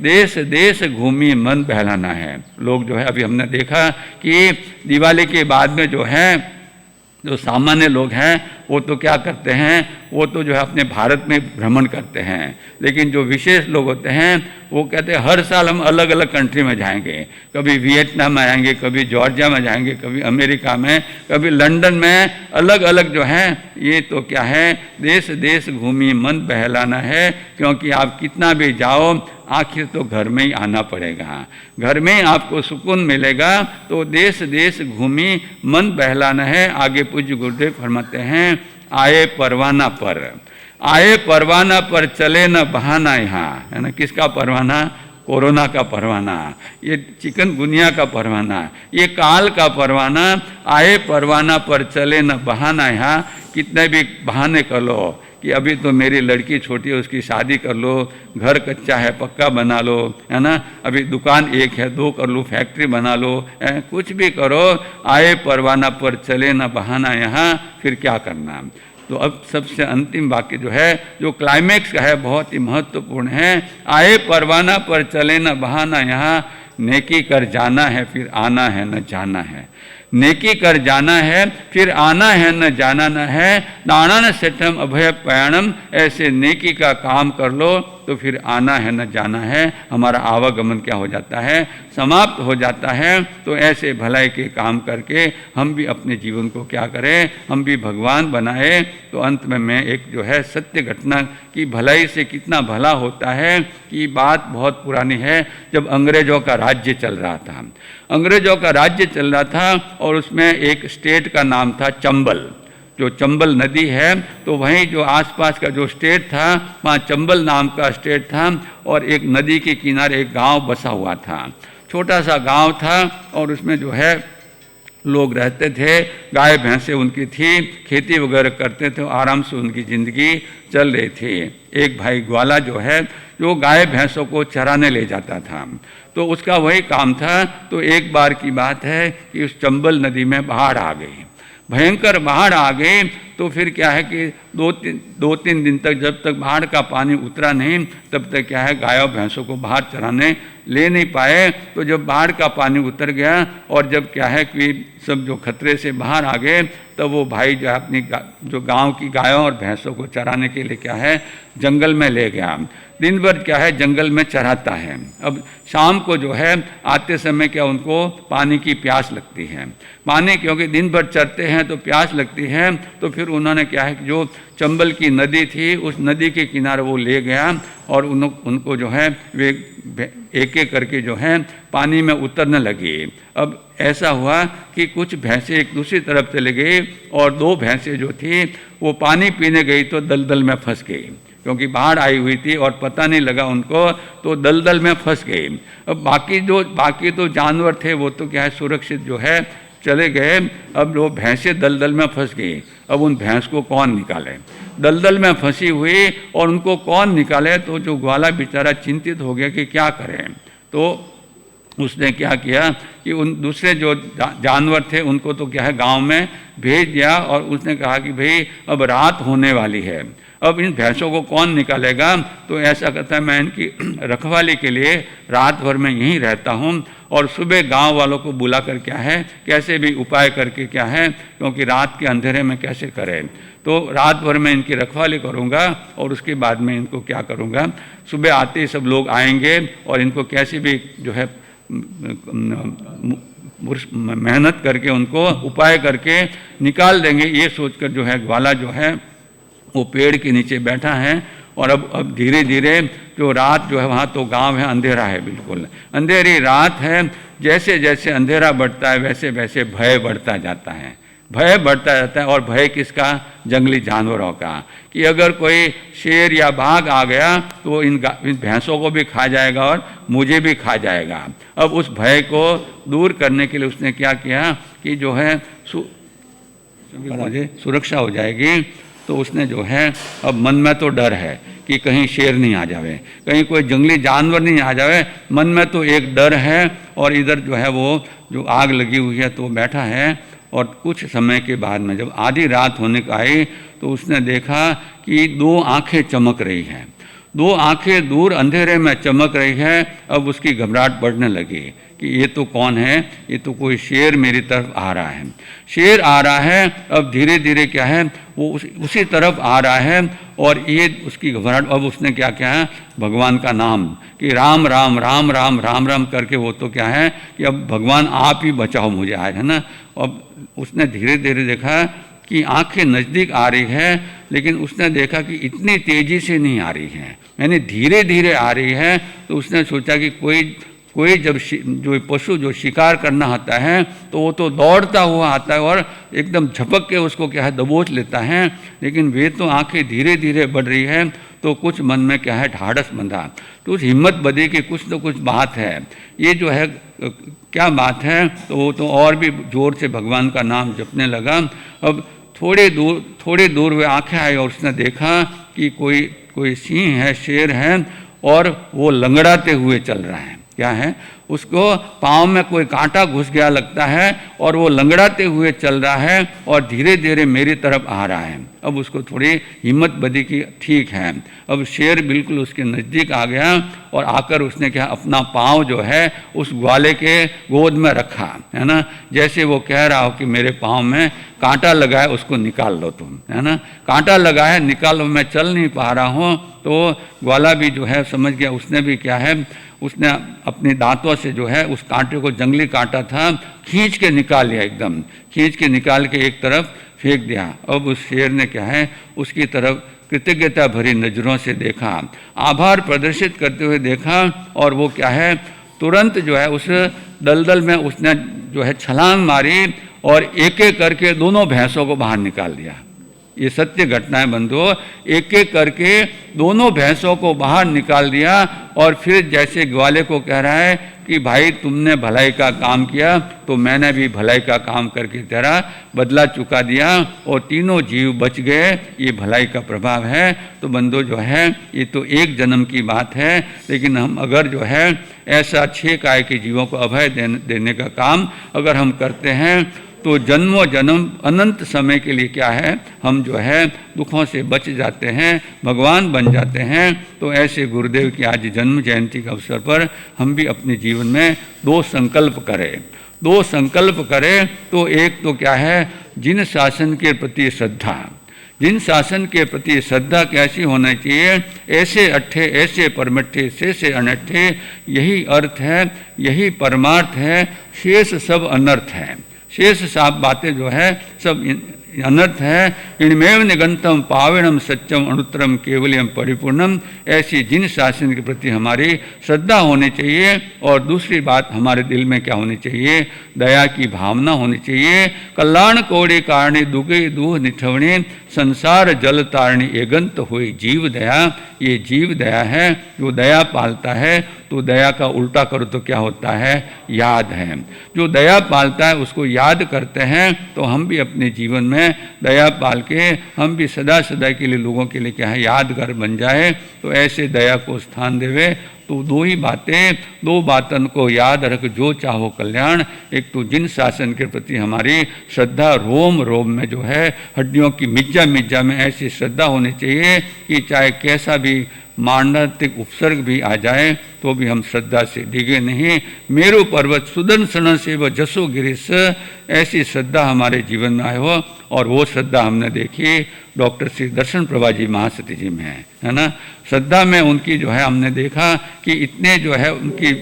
देश देश घूमी मन बहलाना है। लोग जो है अभी हमने देखा कि दिवाली के बाद में जो है जो सामान्य लोग हैं वो तो क्या करते हैं, वो तो जो है अपने भारत में भ्रमण करते हैं। लेकिन जो विशेष लोग होते हैं वो कहते हैं हर साल हम अलग अलग कंट्री में जाएंगे, कभी वियतनाम में आएंगे, कभी जॉर्जिया में जाएंगे, कभी अमेरिका में, कभी लंदन में, अलग अलग जो है। ये तो क्या है देश देश घूमी मन बहलाना है। क्योंकि आप कितना भी जाओ आखिर तो घर में ही आना पड़ेगा, घर में ही आपको सुकून मिलेगा। तो देश देश घूमी मन बहलाना है। आगे पूज्य गुरुदेव फरमाते हैं, आए परवाना पर, आए परवाना पर चले न बहाना। यहाँ है ना, किसका परवाना, कोरोना का परवाना, ये चिकनगुनिया का परवाना, ये काल का परवाना। आए परवाना पर चले न बहाना। यहाँ कितने भी बहाने कर लो कि अभी तो मेरी लड़की छोटी है उसकी शादी कर लो, घर कच्चा है पक्का बना लो, है ना, अभी दुकान एक है दो कर लो, फैक्ट्री बना लो, कुछ भी करो। आए परवाना पर चले न बहाना। यहाँ फिर क्या करना। तो अब सबसे अंतिम वाक्य जो है, जो क्लाइमैक्स का है, बहुत ही महत्वपूर्ण है। आए परवाना पर चले न बहाना। यहाँ नेकी कर जाना है फिर आना है न जाना है, नेकी कर जाना है फिर आना है न जाना न है। दानन सेठम अभय प्रयाणम, ऐसे नेकी का काम कर लो तो फिर आना है न जाना है। हमारा आवागमन क्या हो जाता है, समाप्त हो जाता है। तो ऐसे भलाई के काम करके हम भी अपने जीवन को क्या करें, हम भी भगवान बनाए। तो अंत में मैं एक जो है सत्य घटना की भलाई से कितना भला होता है कि बात बहुत पुरानी है। जब अंग्रेजों का राज्य चल रहा था, अंग्रेजों का राज्य चल रहा था और उसमें एक स्टेट का नाम था चंबल। जो चंबल नदी है तो वहीं जो आसपास का जो स्टेट था वहाँ चंबल नाम का स्टेट था। और एक नदी के किनारे एक गांव बसा हुआ था, छोटा सा गांव था। और उसमें जो है लोग रहते थे, गाय भैंसें उनकी थी, खेती वगैरह करते थे, आराम से उनकी ज़िंदगी चल रही थी। एक भाई ग्वाला जो है जो गाय भैंसों को चराने ले जाता था, तो उसका वही काम था। तो एक बार की बात है कि उस चंबल नदी में बाढ़ आ गई, भयंकर बाढ़ आ गई। तो फिर क्या है कि दो तीन दिन तक जब तक बाढ़ का पानी उतरा नहीं तब तक क्या है गायों भैंसों को बाहर चराने ले नहीं पाए। तो जब बाढ़ का पानी उतर गया और जब क्या है कि सब जो खतरे से बाहर आ गए तब वो भाई जो है अपनी जो गांव की गायों और भैंसों को चराने के लिए क्या है जंगल में ले गया। दिन भर क्या है जंगल में चराता है। अब शाम को जो है आते समय क्या उनको पानी की प्यास लगती है। पानी क्योंकि दिन भर चरते हैं तो प्यास लगती है। तो फिर उन्होंने क्या है कि जो चंबल की नदी थी उस नदी के किनारे वो ले गया और उनको जो है वे एक एक करके जो है पानी में उतरने लगी। अब ऐसा हुआ कि कुछ भैंसें एक दूसरी तरफ चले गई और दो भैंसें जो थी वो पानी पीने गई तो दलदल में फंस गई, क्योंकि बाढ़ आई हुई थी और पता नहीं लगा उनको, तो दलदल में फंस गई। अब बाकी तो जानवर थे वो तो क्या है सुरक्षित जो है चले गए। अब वो भैंसें दलदल में फंस गई। अब उन भैंस को कौन निकाले, दलदल में फंसी हुई और उनको कौन निकाले। तो जो ग्वाला बेचारा चिंतित हो गया कि क्या करें। तो उसने क्या किया कि उन दूसरे जो जानवर थे उनको तो क्या है गांव में भेज दिया और उसने कहा कि भाई अब रात होने वाली है, अब इन भैंसों को कौन निकालेगा। तो ऐसा करता है मैं इनकी रखवाली के लिए रात भर में यहीं रहता हूँ और सुबह गांव वालों को बुला कर क्या है कैसे भी उपाय करके क्या है, क्योंकि रात के अंधेरे में कैसे करें, तो रात भर में इनकी रखवाली करूँगा और उसके बाद में इनको क्या करूँगा, सुबह आते ही सब लोग आएंगे और इनको कैसे भी जो है मेहनत करके उनको उपाय करके निकाल देंगे। ये सोचकर जो है ग्वाला जो है वो पेड़ के नीचे बैठा है और अब धीरे धीरे जो रात जो है वहाँ तो गांव है, अंधेरा है, बिल्कुल अंधेरी रात है। जैसे जैसे अंधेरा बढ़ता है वैसे वैसे भय बढ़ता जाता है, भय बढ़ता जाता है। और भय किसका, जंगली जानवरों का, कि अगर कोई शेर या बाघ आ गया तो वो इन भैंसों को भी खा जाएगा और मुझे भी खा जाएगा। अब उस भय को दूर करने के लिए उसने क्या किया कि जो है मुझे सुरक्षा हो जाएगी, तो उसने जो है अब मन में तो डर है कि कहीं शेर नहीं आ जावे, कहीं कोई जंगली जानवर नहीं आ जावे, मन में तो एक डर है। और इधर जो है वो जो आग लगी हुई है तो बैठा है। और कुछ समय के बाद में जब आधी रात होने को आई तो उसने देखा कि दो आंखें चमक रही हैं, दो आंखें दूर अंधेरे में चमक रही है। अब उसकी घबराहट बढ़ने लगी कि ये तो कौन है, ये तो कोई शेर मेरी तरफ आ रहा है, शेर आ रहा है। अब धीरे धीरे क्या है वो उसी तरफ आ रहा है और ये उसकी घबराहट। अब उसने क्या किया है भगवान का नाम कि राम राम राम राम राम राम करके वो तो क्या है कि अब भगवान आप ही बचाओ मुझे आज, है ना। अब उसने धीरे धीरे देखा कि आंखें नज़दीक आ रही है, लेकिन उसने देखा कि इतनी तेज़ी से नहीं आ रही है, यानी धीरे धीरे आ रही है। तो उसने सोचा कि कोई जब जो पशु जो शिकार करना आता है तो वो तो दौड़ता हुआ आता है और एकदम झपक के उसको क्या है दबोच लेता है, लेकिन वे तो आंखें धीरे धीरे बढ़ रही है। तो कुछ मन में क्या है ढाढ़स बंधा, तो उस हिम्मत बंधी कि कुछ तो कुछ बात है, ये जो है क्या बात है। तो वो तो और भी जोर से भगवान का नाम जपने लगा। अब थोड़ी दूर वे आंखें आई और उसने देखा कि कोई सिंह है, शेर है और वो लंगड़ाते हुए चल रहा है। क्या है, उसको पाँव में कोई कांटा घुस गया लगता है और वो लंगड़ाते हुए चल रहा है और धीरे धीरे मेरी तरफ आ रहा है। अब उसको थोड़ी हिम्मत बंधी कि ठीक है। अब शेर बिल्कुल उसके नज़दीक आ गया और आकर उसने क्या अपना पाँव जो है उस ग्वाले के गोद में रखा, है ना, जैसे वो कह रहा हो कि मेरे पाँव में कांटा लगा है, उसको निकाल लो तुम, है ना, कांटा लगा है निकालो, मैं चल नहीं पा रहा हूँ। तो ग्वाला भी जो है समझ गया, उसने भी क्या है उसने अपने दांतों से जो है उस कांटे को, जंगली कांटा था, खींच के निकाल लिया, एकदम खींच के निकाल के एक तरफ फेंक दिया। अब उस शेर ने क्या है उसकी तरफ कृतज्ञता भरी नज़रों से देखा, आभार प्रदर्शित करते हुए देखा और वो क्या है तुरंत जो है उस दलदल में उसने जो है छलांग मारी और एक एक करके दोनों भैंसों को बाहर निकाल दिया। ये सत्य घटना है बंधुओं, एक एक करके दोनों भैंसों को बाहर निकाल दिया और फिर जैसे ग्वाले को कह रहा है कि भाई तुमने भलाई का काम किया तो मैंने भी भलाई का काम करके तेरा बदला चुका दिया और तीनों जीव बच गए। ये भलाई का प्रभाव है। तो बंधुओं जो है ये तो एक जन्म की बात है, लेकिन हम अगर जो है ऐसा 6 काय के जीवों को अभय देने का काम अगर हम करते हैं तो जन्मों जन्म अनंत समय के लिए क्या है, हम जो है दुखों से बच जाते हैं, भगवान बन जाते हैं। तो ऐसे गुरुदेव की आज जन्म जयंती के अवसर पर हम भी अपने जीवन में दो संकल्प करें। तो एक तो क्या है, जिन शासन के प्रति श्रद्धा, जिन शासन के प्रति श्रद्धा कैसी होना चाहिए, ऐसे अट्ठे ऐसे परमट्ठे से अनट्ठे, यही अर्थ है, यही परमार्थ है, शेष सब अनर्थ है। शेष सब बातें जो है सब अनर्थ है। इनमेव निगंतम पावनम सत्यम अनुत्तरम केवलियम परिपूर्णम, ऐसी जिन शासन के प्रति हमारी श्रद्धा होनी चाहिए। और दूसरी बात, हमारे दिल में क्या होनी चाहिए, दया की भावना होनी चाहिए। कल्याण कोड़े कारणी दुगे दूह निठवणी, संसार जल तारणी एगंत हुई जीव दया। ये जीव दया है, जो दया पालता है। तो दया का उल्टा करो तो क्या होता है, याद है। जो दया पालता है उसको याद करते हैं, तो हम भी अपने जीवन में दया पाल के हम भी सदा सदा के लिए लोगों के लिए क्या है, यादगार बन जाए। तो ऐसे दया को स्थान देवे। तो दो ही बातें, दो बातन को याद रख जो चाहो कल्याण। एक तो जिन शासन के प्रति हमारी श्रद्धा रोम रोम में जो है, हड्डियों की मिज्जा में ऐसी श्रद्धा होनी चाहिए कि चाहे कैसा भी मानसिक उपसर्ग भी आ जाए तो भी हम श्रद्धा से डिगे नहीं। मेरु पर्वत सुदर्शन से व जसो गिरीश, ऐसी श्रद्धा हमारे जीवन में आए हो। और वो श्रद्धा हमने देखी डॉक्टर श्री दर्शन प्रभा जी महासती जी में है ना। श्रद्धा में उनकी जो है हमने देखा कि इतने जो है उनकी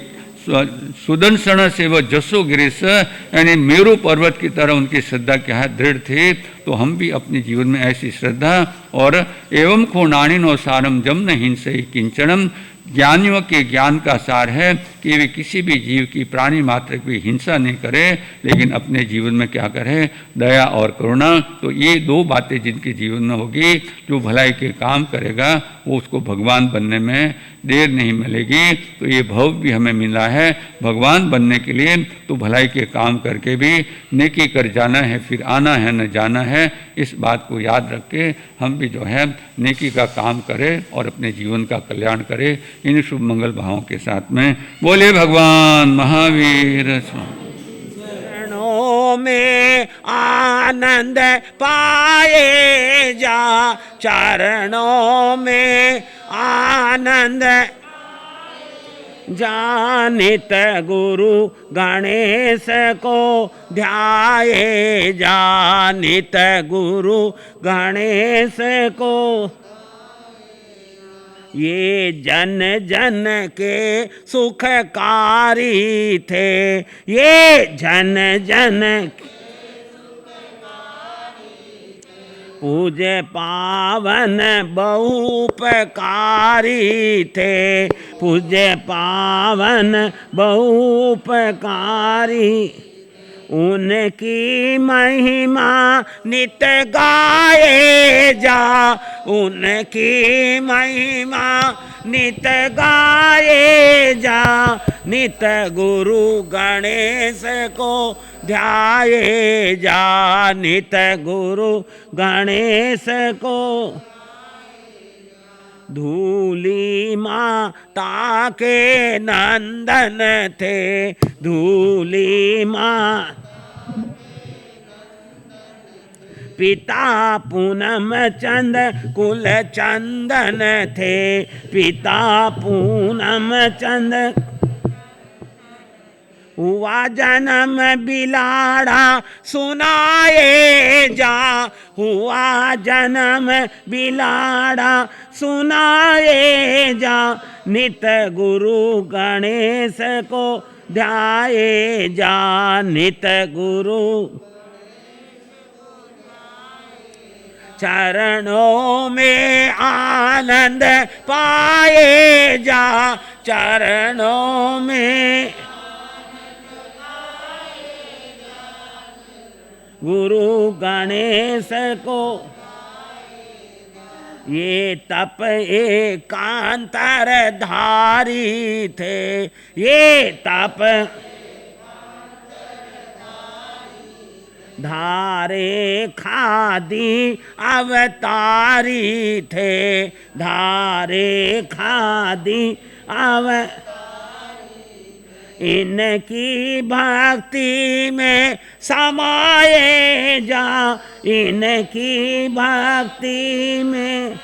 सुदर्शन से वह जसो गिरीश, यानी मेरु पर्वत की तरह उनकी श्रद्धा क्या है, दृढ़ थी। तो हम भी अपने जीवन में ऐसी श्रद्धा। और एवं खूणानिनो सारम जम न हिंसई किंचनम, ज्ञानियों के ज्ञान का सार है कि वे किसी भी जीव की, प्राणी मात्र की हिंसा नहीं करे, लेकिन अपने जीवन में क्या करे, दया और करुणा। तो ये दो बातें जिनके जीवन में होगी, जो भलाई के काम करेगा वो उसको भगवान बनने में देर नहीं मिलेगी। तो ये भव भी हमें मिला है भगवान बनने के लिए। तो भलाई के काम करके भी नेकी कर जाना है, फिर आना है न जाना है। इस बात को याद रख के हम भी जो है नेकी का काम करें और अपने जीवन का कल्याण करें। इन शुभ मंगल भावों के साथ में बोले भगवान महावीर चरणों में आनंद पाए जा, चरणों में आनंद जानित गुरु गणेश को ध्याये, जानित गुरु गणेश को। ये जन जन के सुखकारी थे, ये जन जन पूज्य पावन बहुपकारी थे, पूज्य पावन बहुपकारी। उनकी महिमा नित गाए जा, उनकी महिमा नित गाए जा, नित गुरु गणेश को ध्याये जा, नित गुरु गणेश को। धूली माता के नंदन थे, धूली माँ पिता पूनम चंद कुल चंदन थे, पिता पूनम चंद। हुआ जन्म बिलाड़ा सुनाए जा, हुआ जन्म बिलाड़ा सुनाए जा, नित गुरु गणेश को ध्याये जा, नित गुरु। चरणों में आनंद पाए जा, चरणों में गुरु गणेश को। ये तप एकांतर धारी थे, ये तप धारे खादी अवतारी थे, धारे खादी इनकी भक्ति में समाये जा, इनकी भक्ति में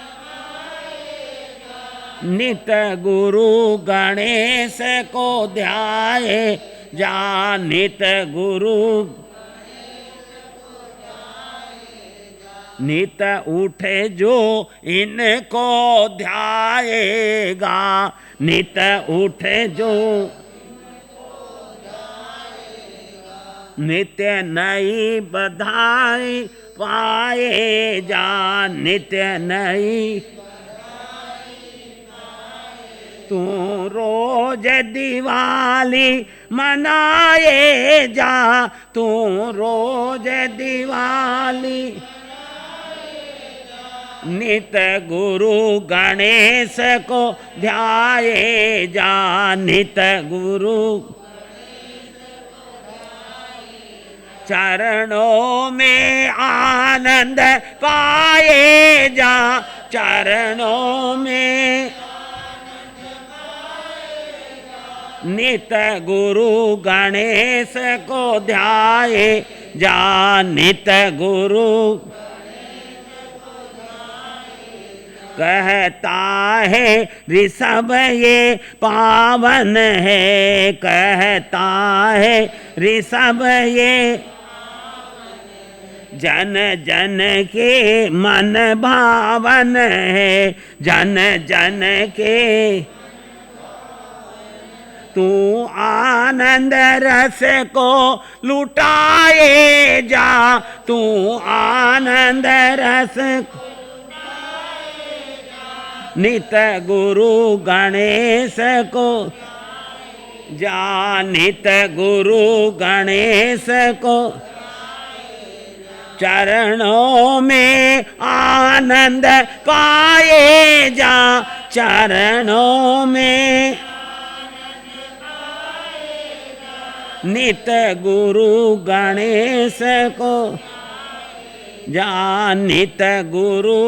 नित गुरु गणेश को ध्याये जा, नित गुरु नित उठे जो इनको ध्याएगा, नित उठे जो नित्य नई बधाई पाए जा, नित्य नई तू रोज दिवाली मनाए जा, तू रोज दिवाली नित गुरु गणेश को ध्याए जा, नित गुरु चरणों में आनंद पाए जा, चरणों में नित गुरु गणेश को ध्याए जा, नित गुरु कहता है ऋषभ ये पावन है, कहता है ऋषभ ये जन जन के मन भावन है, जन जन के तू आनंद रस को लुटाए जा, तू आनंद रस नित गुरु गणेश को जा, नित गुरु गणेश को चरणों में आनंद पाए जा, चरणों में नित गुरु गणेश को जा, नित गुरु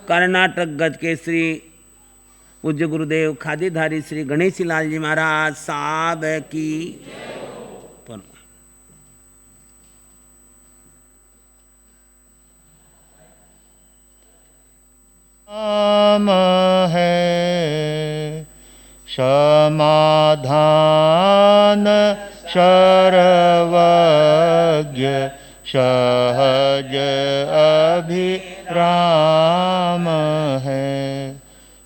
कर्नाटक गज के श्री पूज्य गुरुदेव खादीधारी श्री गणेशी लाल जी महाराज साहब की नाम है समाधान सर्वज्ञ सहज अभिराम है,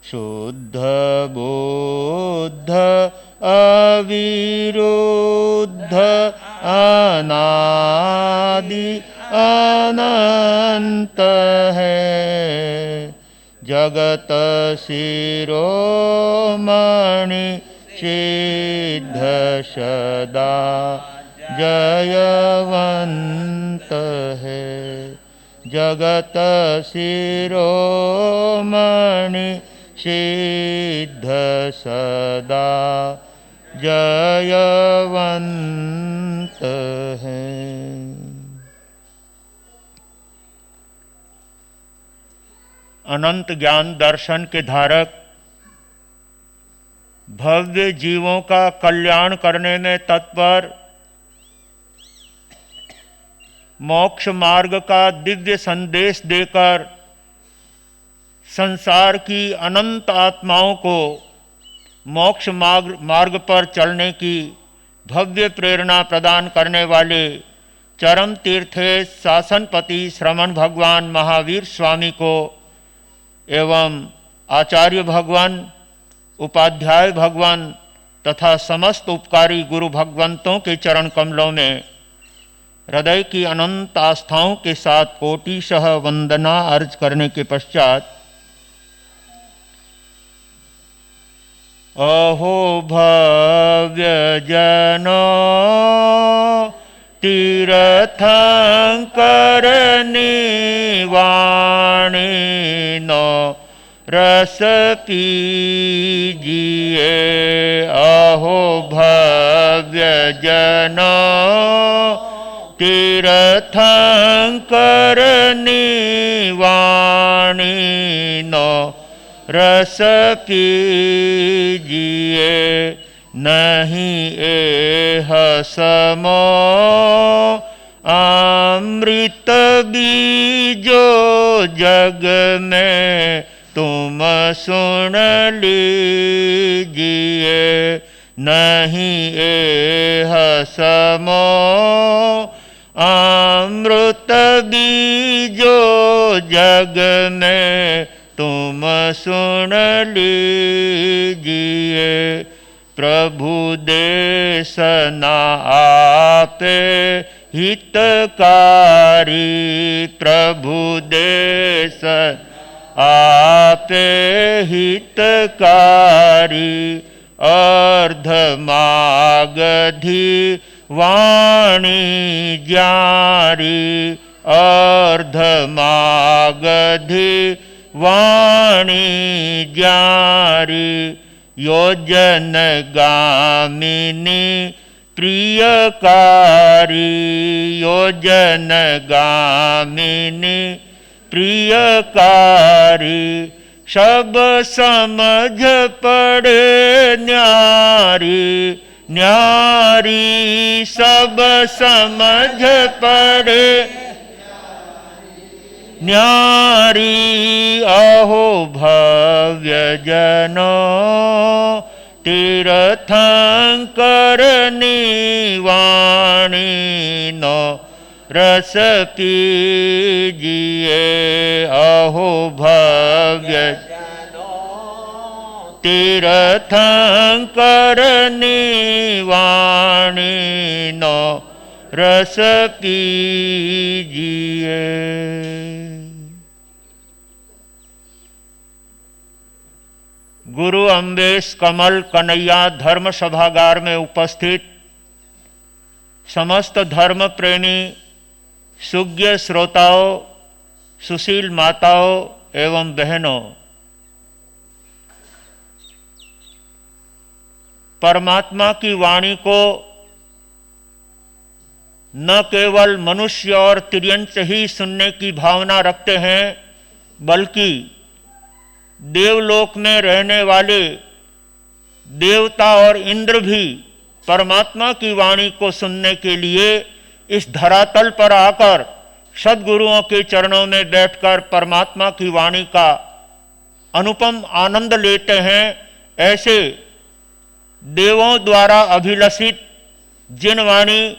शुद्ध बुद्ध अविरुद्ध अनादि अनंत है, जगत शिरोमणि सिद्ध सदा जयवंत है, जगत शिरोमणि सिद्ध सदा जयवंत है। अनंत ज्ञान दर्शन के धारक, भव्य जीवों का कल्याण करने में तत्पर, मोक्ष मार्ग का दिव्य संदेश देकर संसार की अनंत आत्माओं को मोक्ष मार्ग पर चलने की भव्य प्रेरणा प्रदान करने वाले चरम तीर्थेश शासनपति श्रमण भगवान महावीर स्वामी को एवं आचार्य भगवान, उपाध्याय भगवान तथा समस्त उपकारी गुरु भगवंतों के चरण कमलों में हृदय की अनंत आस्थाओं के साथ कोटिशः वंदना अर्ज करने के पश्चात, अहो भव्य जनो तीर्थंकर निवाणी नो रस पीजिए, अहो भव्य जनो तीर्थंकर निवाणी नो रस पीजिए, नहीं एह समो अमृत बीजो जग में तुम सुन लीजिए, नहीं एह समो अमृत बीजो जग में तुम सुन लीजिए। प्रभु देशना आपे हितकारी, प्रभु देश आपे हितकारी, अर्धमागधी वाणी ज्ञारी, अर्धमागधी वाणी ज्ञारी, योजन गामिनी प्रियकारी, योजन गामिनी प्रियकारी, सब समझ पड़े न्यारी, न्यारी सब समझ पड़े न्यारी, अहो भव्य जनो तीर्थंकर निवाणी नो रस पीजिए, अहो भव्य तीर्थंकर निवाणी नो रस पीजिए। गुरु अम्बेश कमल कन्हैया धर्म सभागार में उपस्थित समस्त धर्म प्रेमी सुज्ञ श्रोताओं, सुशील माताओं एवं बहनों, परमात्मा की वाणी को न केवल मनुष्य और तिर्यंच ही सुनने की भावना रखते हैं, बल्कि देवलोक में रहने वाले देवता और इंद्र भी परमात्मा की वाणी को सुनने के लिए इस धरातल पर आकर सद्गुरुओं के चरणों में बैठकर परमात्मा की वाणी का अनुपम आनंद लेते हैं। ऐसे देवों द्वारा अभिलषित जिन वाणी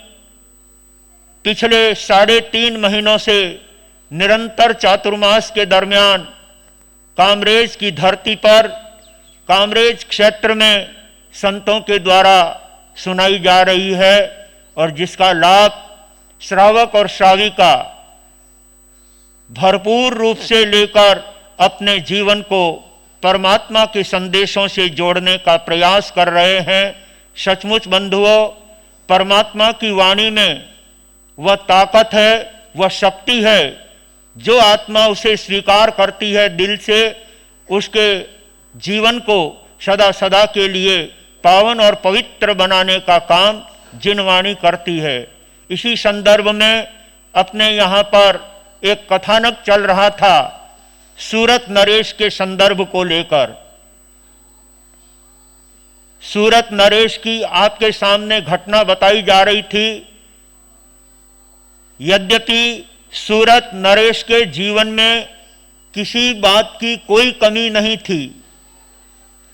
पिछले 3.5 महीनों से निरंतर चातुर्मास के दरमियान कामरेज की धरती पर, कामरेज क्षेत्र में संतों के द्वारा सुनाई जा रही है और जिसका लाभ श्रावक और श्राविका भरपूर रूप से लेकर अपने जीवन को परमात्मा के संदेशों से जोड़ने का प्रयास कर रहे हैं। सचमुच बंधुओं, परमात्मा की वाणी में वह ताकत है, वह शक्ति है, जो आत्मा उसे स्वीकार करती है दिल से, उसके जीवन को सदा सदा के लिए पावन और पवित्र बनाने का काम जिन वाणी करती है। इसी संदर्भ में अपने यहाँ पर एक कथानक चल रहा था सूरत नरेश के संदर्भ को लेकर। सूरत नरेश की आपके सामने घटना बताई जा रही थी। यद्यपि सूरत नरेश के जीवन में किसी बात की कोई कमी नहीं थी,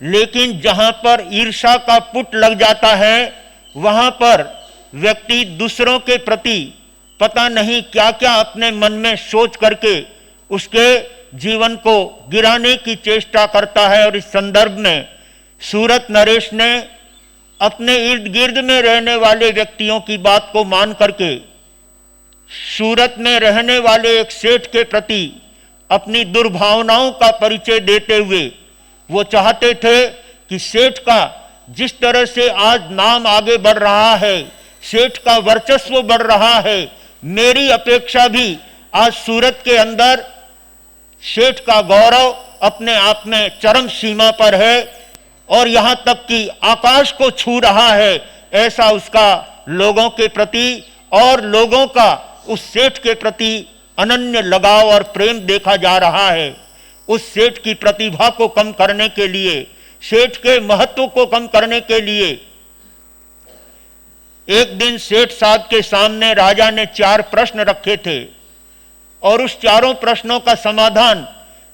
लेकिन जहां पर ईर्ष्या का पुट लग जाता है, वहां पर व्यक्ति दूसरों के प्रति पता नहीं क्या क्या अपने मन में सोच करके उसके जीवन को गिराने की चेष्टा करता है। और इस संदर्भ में सूरत नरेश ने अपने इर्द गिर्द में रहने वाले व्यक्तियों की बात को मान करके सूरत में रहने वाले एक सेठ के प्रति अपनी दुर्भावनाओं का परिचय देते हुए वो चाहते थे कि सेठ का जिस तरह से आज नाम आगे बढ़ रहा है, सेठ का वर्चस्व बढ़ रहा है, मेरी अपेक्षा भी आज सूरत के अंदर सेठ का गौरव अपने आप में चरम सीमा पर है और यहाँ तक कि आकाश को छू रहा है। ऐसा उसका लोगों के प्रति और लोगों का उस सेठ के प्रति अनन्य लगाव और प्रेम देखा जा रहा है। उस सेठ की प्रतिभा को कम करने के लिए, सेठ के महत्व को कम करने के लिए। एक दिन सेठ साहब के सामने राजा ने 4 प्रश्न रखे थे और उस चारों प्रश्नों का समाधान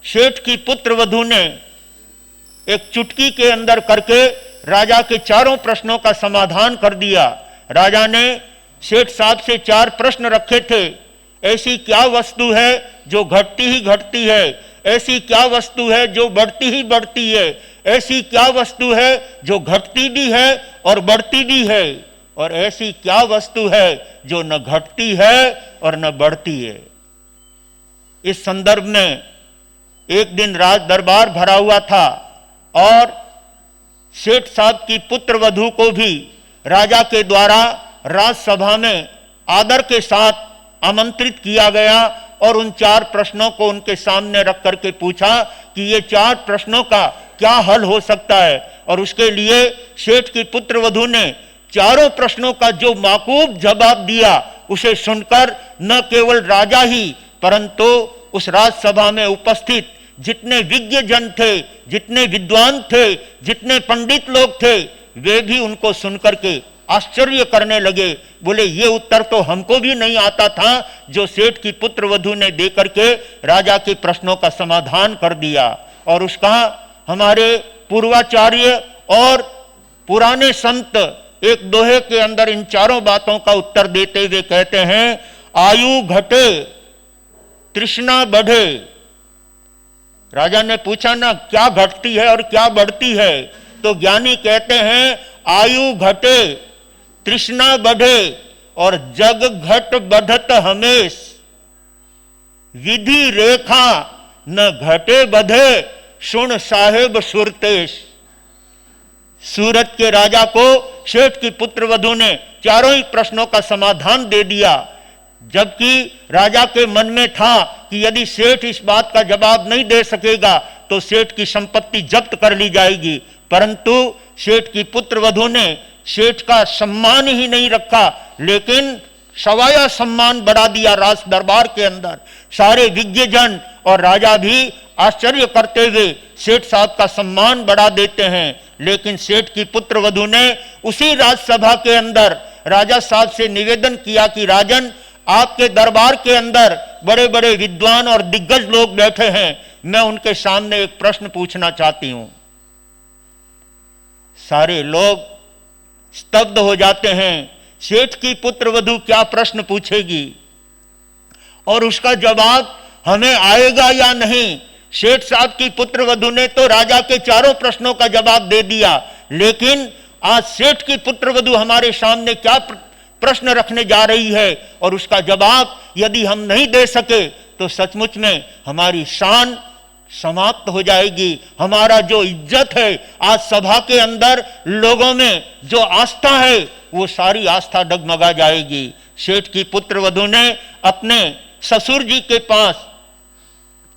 सेठ की पुत्र वधू ने एक चुटकी के अंदर करके राजा के चारों प्रश्नों का समाधान कर दिया। राजा ने सेठ साहब से 4 प्रश्न रखे थे। ऐसी क्या वस्तु है जो घटती ही घटती है? ऐसी क्या वस्तु है जो बढ़ती ही बढ़ती है? ऐसी क्या वस्तु है जो घटती भी है और बढ़ती भी है? और ऐसी क्या वस्तु है जो न घटती है और न बढ़ती है? इस संदर्भ में एक दिन राज दरबार भरा हुआ था और सेठ साहब की पुत्र वधू को भी राजा के द्वारा राजसभा में आदर के साथ आमंत्रित किया गया और उन 4 प्रश्नों को उनके सामने रख करके पूछा कि ये 4 प्रश्नों का क्या हल हो सकता है। और उसके लिए सेठ की पुत्र वधू ने चारों प्रश्नों का जो माकूब जवाब दिया, उसे सुनकर न केवल राजा ही परंतु उस राजसभा में उपस्थित जितने विज्ञ जन थे, जितने विद्वान थे, जितने पंडित लोग थे, वे भी उनको सुनकर के आश्चर्य करने लगे। बोले ये उत्तर तो हमको भी नहीं आता था जो सेठ की पुत्र वधू ने दे करके राजा के प्रश्नों का समाधान कर दिया। और उसका हमारे पूर्वाचार्य और पुराने संत एक दोहे के अंदर इन चारों बातों का उत्तर देते हुए कहते हैं, आयु घटे तृष्णा बढ़े। राजा ने पूछा ना क्या घटती है और क्या बढ़ती है, तो ज्ञानी कहते हैं आयु घटे तृष्णा बढ़े और जग घट बढ़त हमेश, विधि रेखा न घटे बढ़े सुन साहेब सुरतेश। सूरत के राजा को सेठ की पुत्र वधू ने चारों ही प्रश्नों का समाधान दे दिया, जबकि राजा के मन में था कि यदि सेठ इस बात का जवाब नहीं दे सकेगा तो सेठ की संपत्ति जब्त कर ली जाएगी। परंतु सेठ की पुत्र वधू ने सेठ का सम्मान ही नहीं रखा, लेकिन सवाया सम्मान बढ़ा दिया राज दरबार के अंदर। सारे विज्ञ जन और राजा भी आश्चर्य करते हुए सेठ साहब का सम्मान बढ़ा देते हैं। लेकिन सेठ की पुत्र वधू ने उसी राजसभा के अंदर राजा साहब से निवेदन किया कि राजन, आपके दरबार के अंदर बड़े बड़े विद्वान और दिग्गज लोग बैठे हैं, मैं उनके सामने एक प्रश्न पूछना चाहती हूं। सारे लोग स्तब्ध हो जाते हैं, सेठ की पुत्र वधू क्या प्रश्न पूछेगी और उसका जवाब हमें आएगा या नहीं। सेठ साहब की पुत्र वधू ने तो राजा के चारों प्रश्नों का जवाब दे दिया, लेकिन आज सेठ की पुत्र वधू हमारे सामने क्या प्रश्न रखने जा रही है और उसका जवाब यदि हम नहीं दे सके तो सचमुच में हमारी शान समाप्त हो जाएगी। हमारा जो इज्जत है आज सभा के अंदर, लोगों में जो आस्था है, वो सारी आस्था डगमगा जाएगी। सेठ की पुत्र वधू ने अपने ससुर जी के पास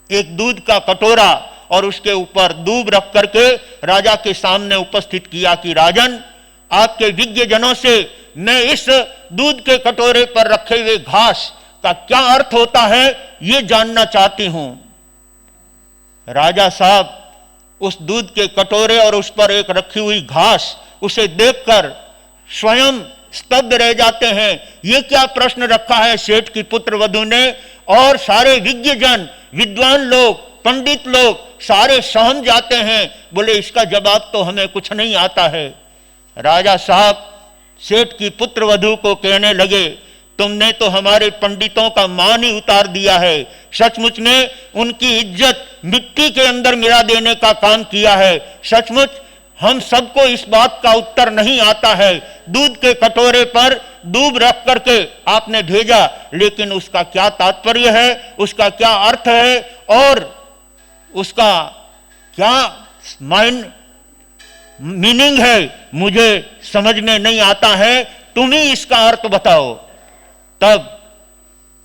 एक दूध का कटोरा और उसके ऊपर दूब रख करके राजा के सामने उपस्थित किया कि राजन, आपके विज्ञ जनों से मैं इस दूध के कटोरे पर रखे हुए घास का क्या अर्थ होता है ये जानना चाहती हूं। राजा साहब उस दूध के कटोरे और उस पर एक रखी हुई घास, उसे देखकर स्वयं स्तब्ध रह जाते हैं। ये क्या प्रश्न रखा है सेठ की पुत्र वधू ने। और सारे विज्ञ जन, विद्वान लोग, पंडित लोग सारे सहम जाते हैं, बोले इसका जवाब तो हमें कुछ नहीं आता है। राजा साहब सेठ की पुत्र वधू को कहने लगे, तुमने तो हमारे पंडितों का मान ही उतार दिया है, सचमुच में उनकी इज्जत मिट्टी के अंदर मिला देने का काम किया है। सचमुच हम सबको इस बात का उत्तर नहीं आता है। दूध के कटोरे पर दूब रख करके आपने भेजा, लेकिन उसका क्या तात्पर्य है, उसका क्या अर्थ है और उसका क्या मीनिंग है, मुझे समझ में नहीं आता है। तुम ही इसका अर्थ बताओ। तब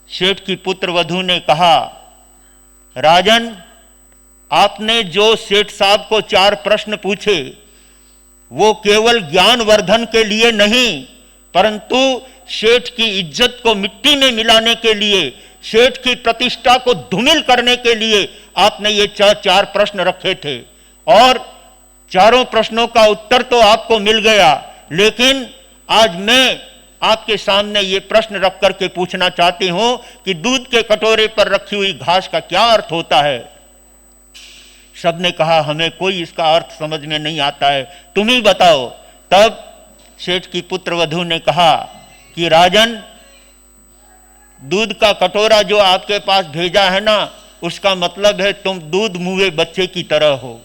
सेठ की पुत्र वधू ने कहा, राजन, आपने जो सेठ साहब को 4 प्रश्न पूछे वो केवल ज्ञान वर्धन के लिए नहीं, परंतु सेठ की इज्जत को मिट्टी में मिलाने के लिए, सेठ की प्रतिष्ठा को धूमिल करने के लिए आपने ये चार प्रश्न रखे थे और चारों प्रश्नों का उत्तर तो आपको मिल गया, लेकिन आज मैं आपके सामने ये प्रश्न रख करके पूछना चाहती हूं कि दूध के कटोरे पर रखी हुई घास का क्या अर्थ होता है। सबने कहा हमें कोई इसका अर्थ समझ में नहीं आता है, तुम ही बताओ। तब सेठ की पुत्रवधू ने कहा कि राजन, दूध का कटोरा जो आपके पास भेजा है ना, उसका मतलब है तुम दूध मुए बच्चे की तरह हो।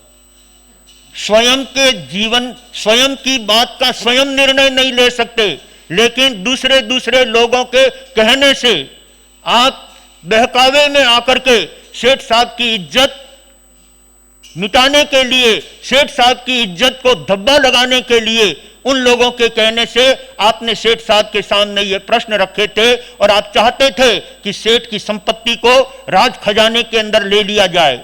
स्वयं के जीवन, स्वयं की बात का स्वयं निर्णय नहीं ले सकते, लेकिन दूसरे लोगों के कहने से आप बहकावे में आकर के सेठ साहब की इज्जत मिटाने के लिए, सेठ साहब की इज्जत को धब्बा लगाने के लिए उन लोगों के कहने से आपने सेठ साहब के सामने ये प्रश्न रखे थे और आप चाहते थे कि सेठ की संपत्ति को राज खजाने के अंदर ले लिया जाए।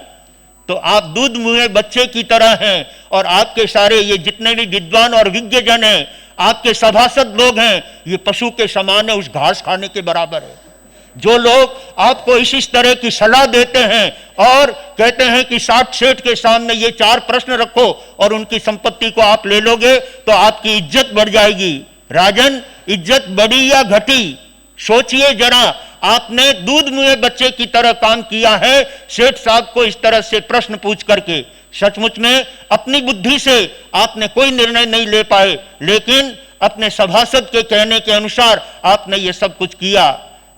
तो आप दूध मुए बच्चे की तरह हैं और आपके सारे ये जितने भी विद्वान और विज्ञजन हैं, आपके सभासद लोग हैं, ये पशु के समान है, उस घास खाने के बराबर है। जो लोग आपको इस तरह की सलाह देते हैं और कहते हैं कि साठ सेठ के सामने ये चार प्रश्न रखो और उनकी संपत्ति को आप ले लोगे तो आपकी इज्जत बढ़ जाएगी। राजन, इज्जत बढ़ी या घटी, सोचिए जरा। आपने दूध मुए बच्चे की तरह काम किया है सेठ साहब को इस तरह से प्रश्न पूछ करके। सचमुच में अपनी बुद्धि से आपने कोई निर्णय नहीं ले पाए, लेकिन अपने सभासद के कहने के अनुसार आपने ये सब कुछ किया।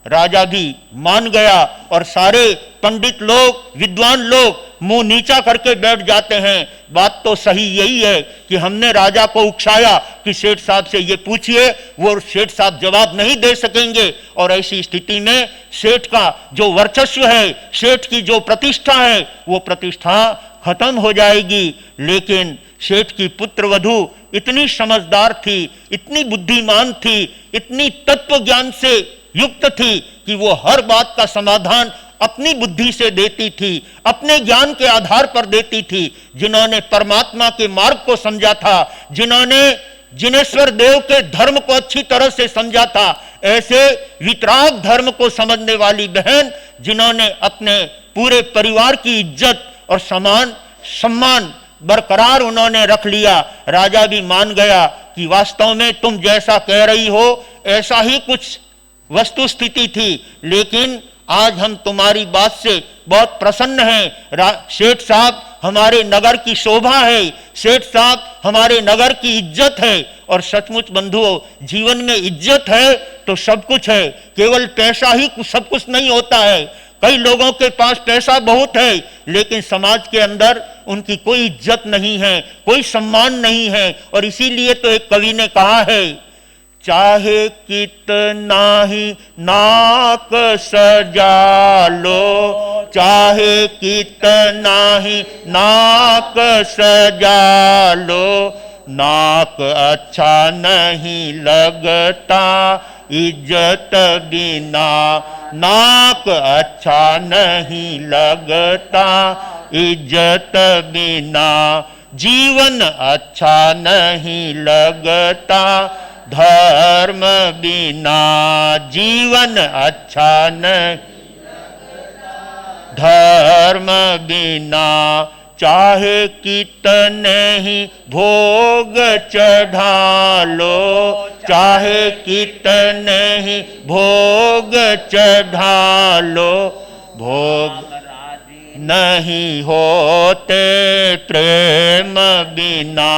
राजा भी मान गया और सारे पंडित लोग, विद्वान लोग मुंह नीचा करके बैठ जाते हैं। बात तो सही यही है कि हमने राजा को उकसाया कि सेठ साहब से ये पूछिए, वो सेठ साहब जवाब नहीं दे सकेंगे और ऐसी स्थिति में सेठ का जो वर्चस्व है, सेठ की जो प्रतिष्ठा है, वो प्रतिष्ठा खत्म हो जाएगी। लेकिन सेठ की पुत्रवधू इतनी समझदार थी, इतनी बुद्धिमान थी, इतनी तत्व ज्ञान से युक्त थी कि वो हर बात का समाधान अपनी बुद्धि से देती थी, अपने ज्ञान के आधार पर देती थी। जिन्होंने परमात्मा के मार्ग को समझा था, जिन्होंने जिनेश्वर देव के धर्म को अच्छी तरह से समझा था, ऐसे वितराग धर्म को समझने वाली बहन, जिन्होंने अपने पूरे परिवार की इज्जत और सम्मान बरकरार उन्होंने रख लिया। राजा भी मान गया कि वास्तव में तुम जैसा कह रही हो ऐसा ही कुछ वस्तु स्थिति थी, लेकिन आज हम तुम्हारी बात से बहुत प्रसन्न हैं। सेठ साहब हमारे नगर की शोभा है, सेठ साहब हमारे नगर की इज्जत है। और सचमुच बंधुओं, जीवन में इज्जत है तो सब कुछ है, केवल पैसा ही सब कुछ नहीं होता है। कई लोगों के पास पैसा बहुत है, लेकिन समाज के अंदर उनकी कोई इज्जत नहीं है, कोई सम्मान नहीं है। और इसीलिए तो एक कवि ने कहा है, चाहे कितना ही नाक सजा लो, चाहे कितना ही नाक सजा लो, नाक अच्छा नहीं लगता इज्जत बिना, नाक अच्छा नहीं लगता इज्जत बिना, जीवन अच्छा नहीं लगता धर्म बिना, जीवन अच्छा नहीं धर्म बिना, चाहे कितने ही भोग चढ़ा लो, चाहे कितने ही भोग चढ़ा लो, भोग नहीं होते प्रेम बिना,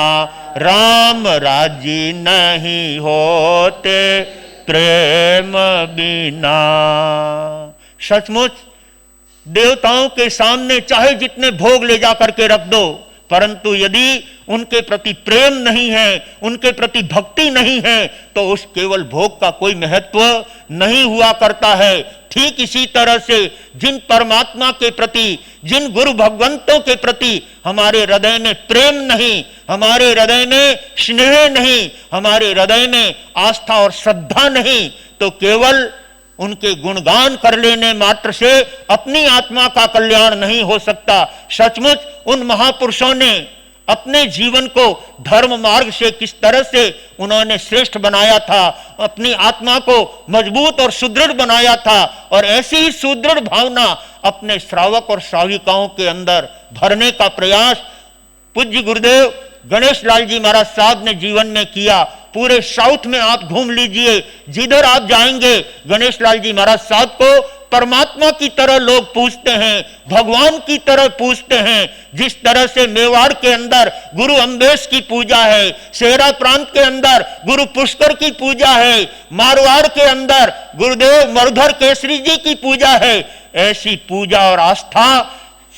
राम राजी नहीं होते प्रेम बिना। सचमुच देवताओं के सामने चाहे जितने भोग ले जा करके रख दो, परंतु यदि उनके प्रति प्रेम नहीं है, उनके प्रति भक्ति नहीं है, तो उस केवल भोग का कोई महत्व नहीं हुआ करता है। ठीक इसी तरह से जिन परमात्मा के प्रति, जिन गुरु भगवंतों के प्रति हमारे हृदय में प्रेम नहीं, हमारे हृदय में स्नेह नहीं, हमारे हृदय में आस्था और श्रद्धा नहीं, तो केवल उनके गुणगान कर लेने मात्र से अपनी आत्मा का कल्याण नहीं हो सकता। सचमुच उन महापुरुषों ने अपने जीवन को धर्म मार्ग से किस तरह से उन्होंने श्रेष्ठ बनाया था, अपनी आत्मा को मजबूत और सुदृढ़ बनाया था, और ऐसी ही सुदृढ़ भावना अपने श्रावक और श्राविकाओं के अंदर भरने का प्रयास पूज्य गुरुदेव गणेश लाल जी महाराज साहब ने जीवन में किया। पूरे साउथ में आप घूम लीजिए, जिधर आप जाएंगे गणेश लाल जी महाराज साहब को परमात्मा की तरह लोग पूजते हैं, भगवान की तरह पूजते हैं। जिस तरह से मेवाड़ के अंदर गुरु अम्बेश की पूजा है, सेहरा प्रांत के अंदर गुरु पुष्कर की पूजा है, मारवाड़ के अंदर गुरुदेव मरुधर केसरी जी की पूजा है, ऐसी पूजा और आस्था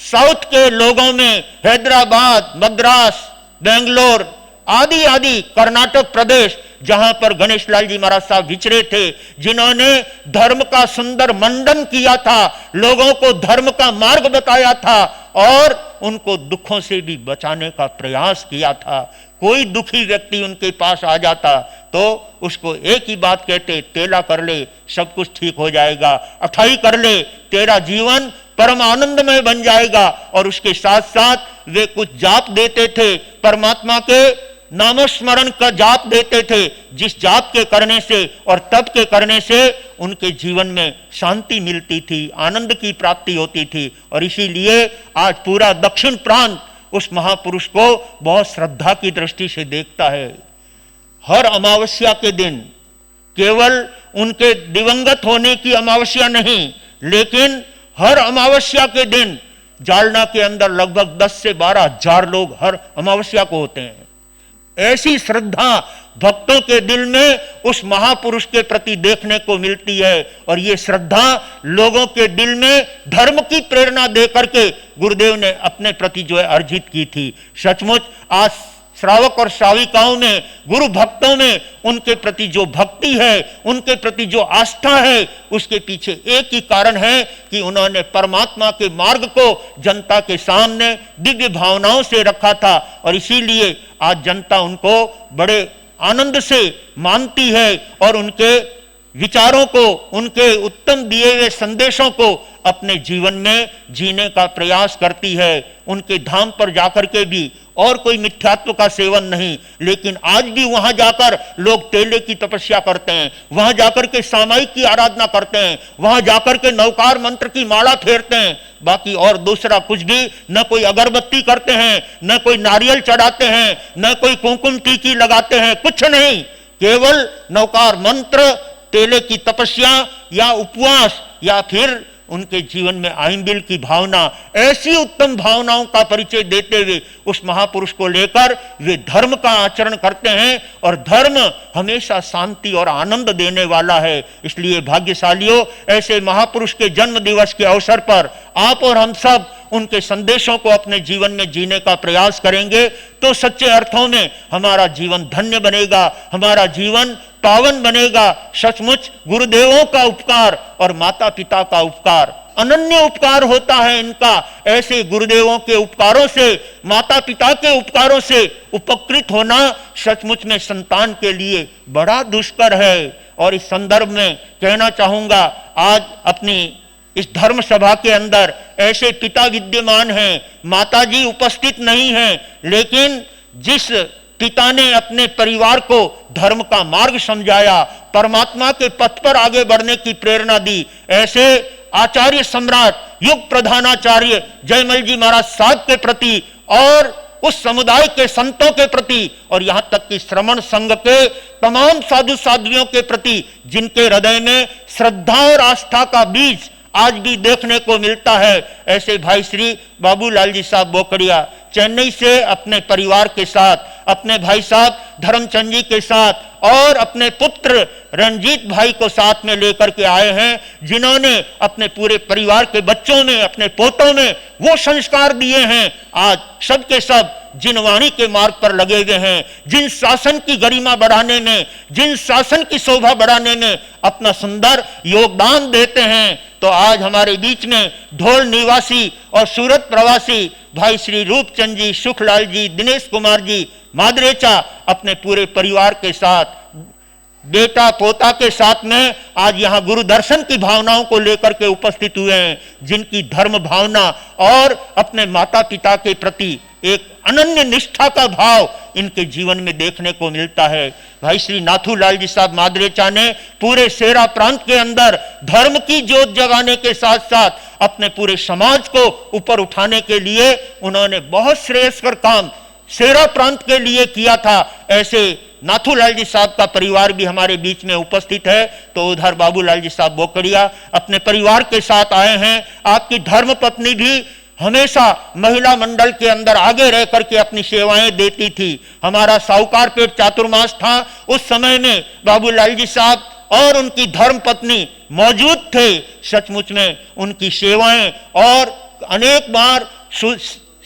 साउथ के लोगों में हैदराबाद, मद्रास, बेंगलोर आदि आदि कर्नाटक प्रदेश जहां पर गणेश लाल जी महाराज साहब विचरे थे, जिन्होंने धर्म का सुंदर मंडन किया था, लोगों को धर्म का मार्ग बताया था और उनको दुखों से भी बचाने का प्रयास किया था। कोई दुखी व्यक्ति उनके पास आ जाता तो उसको एक ही बात कहते, तेला कर ले सब कुछ ठीक हो जाएगा, अठाई कर ले तेरा जीवन परम आनंदमय बन जाएगा। और उसके साथ साथ वे कुछ जाप देते थे, परमात्मा के नामस्मरण का जाप देते थे, जिस जाप के करने से और तप के करने से उनके जीवन में शांति मिलती थी, आनंद की प्राप्ति होती थी। और इसीलिए आज पूरा दक्षिण प्रांत उस महापुरुष को बहुत श्रद्धा की दृष्टि से देखता है। हर अमावस्या के दिन, केवल उनके दिवंगत होने की अमावस्या नहीं, लेकिन हर अमावस्या के दिन जालना के अंदर लगभग 10 से 12 हजार लोग हर अमावस्या को होते हैं। ऐसी श्रद्धा भक्तों के दिल में उस महापुरुष के प्रति देखने को मिलती है। और ये श्रद्धा लोगों के दिल में धर्म की प्रेरणा दे करके गुरुदेव ने अपने प्रति जो है अर्जित की थी। सचमुच आज श्रावक और श्राविकाओं में, गुरु भक्तों में उनके प्रति जो भक्ति है, उनके प्रति जो आस्था है, उसके पीछे एक ही कारण है कि उन्होंने परमात्मा के मार्ग को जनता के सामने दिव्य भावनाओं से रखा था। और इसीलिए आज जनता उनको बड़े आनंद से मानती है और उनके विचारों को, उनके उत्तम दिए हुए संदेशों को अपने जीवन में जीने का प्रयास करती है। उनके धाम पर जाकर के भी और कोई मिथ्यात्व का सेवन नहीं, लेकिन आज भी वहां जाकर लोग तेले की तपस्या करते हैं, वहां जाकर के सामायिक की आराधना करते हैं, वहां जाकर के नवकार मंत्र की माला फेरते हैं। बाकी और दूसरा कुछ भी, न कोई अगरबत्ती करते हैं, न कोई नारियल चढ़ाते हैं, न कोई कुमकुम टीकी लगाते हैं, कुछ नहीं। केवल नवकार मंत्र, तेले की तपस्या या उपवास या फिर उनके जीवन में आइंबिल की भावना, ऐसी उत्तम भावनाओं का परिचय देते हुए उस महापुरुष को लेकर वे धर्म का आचरण करते हैं। और धर्म हमेशा शांति और आनंद देने वाला है। इसलिए भाग्यशालियों, ऐसे महापुरुष के जन्म दिवस के अवसर पर आप और हम सब उनके संदेशों को अपने जीवन में जीने का प्रयास करेंगे तो सच्चे अर्थों में हमारा जीवन धन्य बनेगा, हमारा जीवन पावन बनेगा। सचमुच गुरुदेवों का उपकार और माता पिता का उपकार अनन्य उपकार होता है इनका। ऐसे गुरुदेवों के उपकारों से, माता पिता के उपकारों से उपकृत होना सचमुच में संतान के लिए बड़ा दुष्कर है। और इस संदर्भ में कहना चाहूंगा, आज अपनी इस धर्म सभा के अंदर ऐसे पिता विद्यमान हैं, माताजी उपस्थित नहीं हैं, लेकिन जिस पिता ने अपने परिवार को धर्म का मार्ग समझाया, परमात्मा के पथ पर आगे बढ़ने की प्रेरणा दी, ऐसे आचार्य सम्राट, युग प्रधानाचार्य जयमल जी महाराज साहब के प्रति और उस समुदाय के संतों के प्रति और यहां तक कि श्रमण संघ के तमाम साधु साध्वियों के प्रति, जिनके हृदय में श्रद्धा और आस्था का बीज आज भी देखने को मिलता है, ऐसे भाई श्री बाबूलाल जी साहब बोकड़िया चेन्नई से अपने परिवार के साथ, अपने भाई साहब धर्मचंद जी के साथ और अपने पुत्र रंजीत भाई को साथ में लेकर के आए हैं, जिन्होंने अपने पूरे परिवार के बच्चों में, अपने पोतों में वो संस्कार दिए हैं। आज सबके सब जिन वाणी के मार्ग पर लगे हुए हैं, जिन शासन की गरिमा बढ़ाने में, जिन शासन की शोभा बढ़ाने में अपना सुंदर योगदान देते हैं। तो आज हमारे बीच में ढोल निवासी और सूरत प्रवासी भाई श्री रूपचंद जी, सुखलाल जी, दिनेश कुमार जी मादरेचा अपने पूरे परिवार के साथ, बेटा पोता के साथ में आज यहाँ गुरु दर्शन की भावनाओं को लेकर के उपस्थित हुए हैं, जिनकी धर्म भावना और अपने माता पिता के प्रति एक अनन्य निष्ठा का भाव इनके जीवन में देखने को मिलता है। भाई श्री नाथूलाल जी साहब मादरेचा ने पूरे सेरा प्रांत के अंदर धर्म की जोत जगाने के साथ साथ अपने पूरे समाज को ऊपर उठाने के लिए उन्होंने बहुत श्रेयस्कर काम सेरा प्रांत के लिए किया था। ऐसे नाथूलाल जी साहब का परिवार भी हमारे बीच में उपस्थित है। तो उधर बाबूलाल जी साहब बोकड़िया अपने परिवार के साथ आए हैं। आपकी धर्म पत्नी भी हमेशा महिला मंडल के अंदर आगे रह करके अपनी सेवाएं देती थी। हमारा साहूकार पेट चातुर्मास था, उस समय में बाबूलाल जी साहब और उनकी धर्म पत्नी मौजूद थे। सचमुच में उनकी सेवाएं और अनेक बार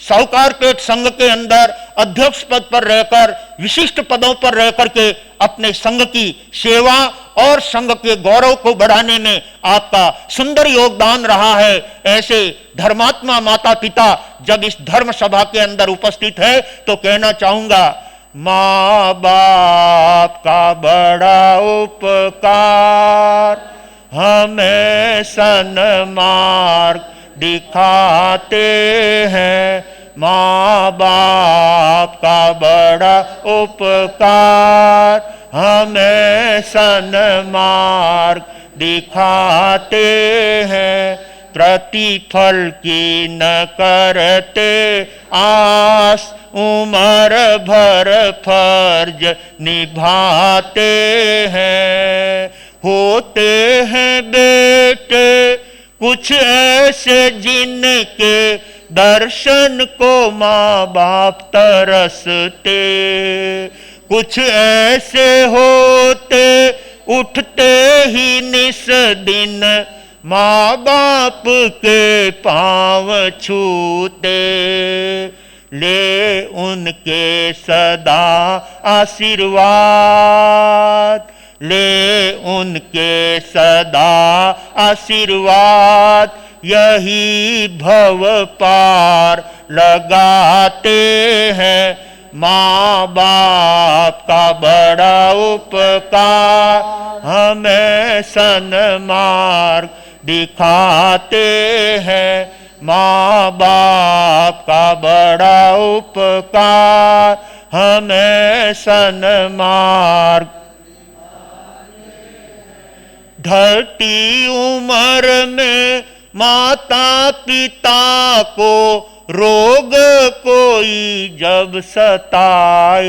साहूकार पेट संघ के अंदर अध्यक्ष पद पर रहकर विशिष्ट पदों पर रहकर के अपने संघ की सेवा और संघ के गौरव को बढ़ाने में आपका सुंदर योगदान रहा है। ऐसे धर्मात्मा माता पिता जब इस धर्म सभा के अंदर उपस्थित है तो कहना चाहूंगा, माँ बाप का बड़ा उपकार हमें सन्मार्ग दिखाते हैं। माँ बाप का बड़ा उपकार हमें सन्मार्ग दिखाते हैं। प्रतिफल की न करते आस, उम्र भर फर्ज निभाते हैं। होते हैं बेटे कुछ ऐसे जिनके दर्शन को माँ बाप तरसते, कुछ ऐसे होते उठते ही निस दिन माँ बाप के पाँव छूते। ले उनके सदा आशीर्वाद, ले उनके सदा आशीर्वाद, यही भव पार लगाते हैं। माँ बाप का बड़ा उपकार हमें सन्मार्ग दिखाते हैं। माँ बाप का बड़ा उपकार हमें सन्मार्ग। ढलती उम्र में माता पिता को रोग कोई जब सताए,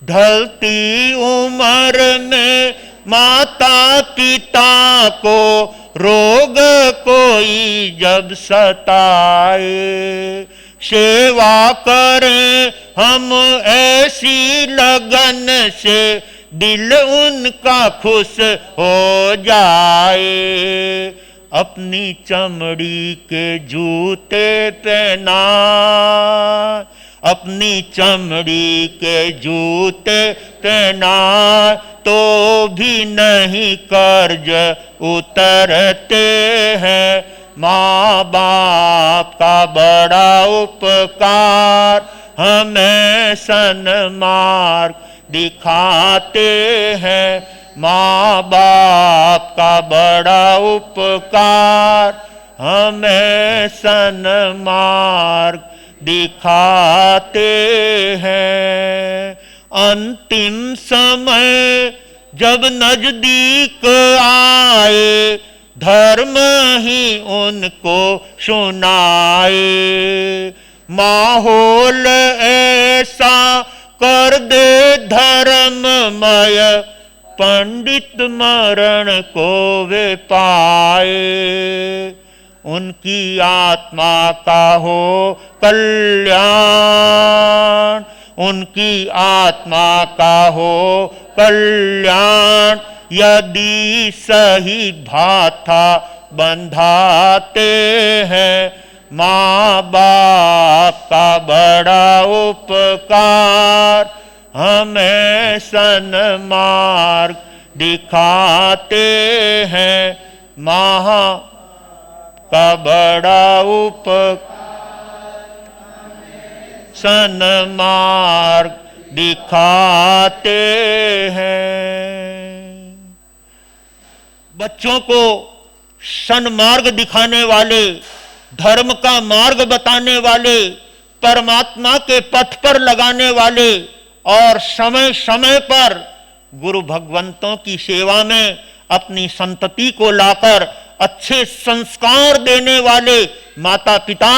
ढलती उम्र में माता पिता को रोग कोई जब सताए, सेवा करें हम ऐसी लगन से दिल उनका खुश हो जाए। अपनी चमड़ी के जूते पहना, अपनी चमड़ी के जूते पहना तो भी नहीं कर्ज उतरते हैं। माँ बाप का बड़ा उपकार हमें सन्मार्ग दिखाते हैं। माँ बाप का बड़ा उपकार हमें सन्मार्ग दिखाते हैं। अंतिम समय जब नजदीक आए, धर्म ही उनको सुनाए। माहौल ऐसा कर दे धर्ममय, पंडित मरण को वे पाए। उनकी आत्मा का हो कल्याण, उनकी आत्मा का हो कल्याण, यदि सही भाथा बंधाते हैं। माँ बाप का बड़ा उपकार हमें सन्मार्ग दिखाते हैं। माँ का बड़ा उपकार सन्मार्ग दिखाते हैं। बच्चों को सन्मार्ग दिखाने वाले, धर्म का मार्ग बताने वाले, परमात्मा के पथ पर लगाने वाले और समय समय पर गुरु भगवंतों की सेवा में अपनी संतति को लाकर अच्छे संस्कार देने वाले माता पिता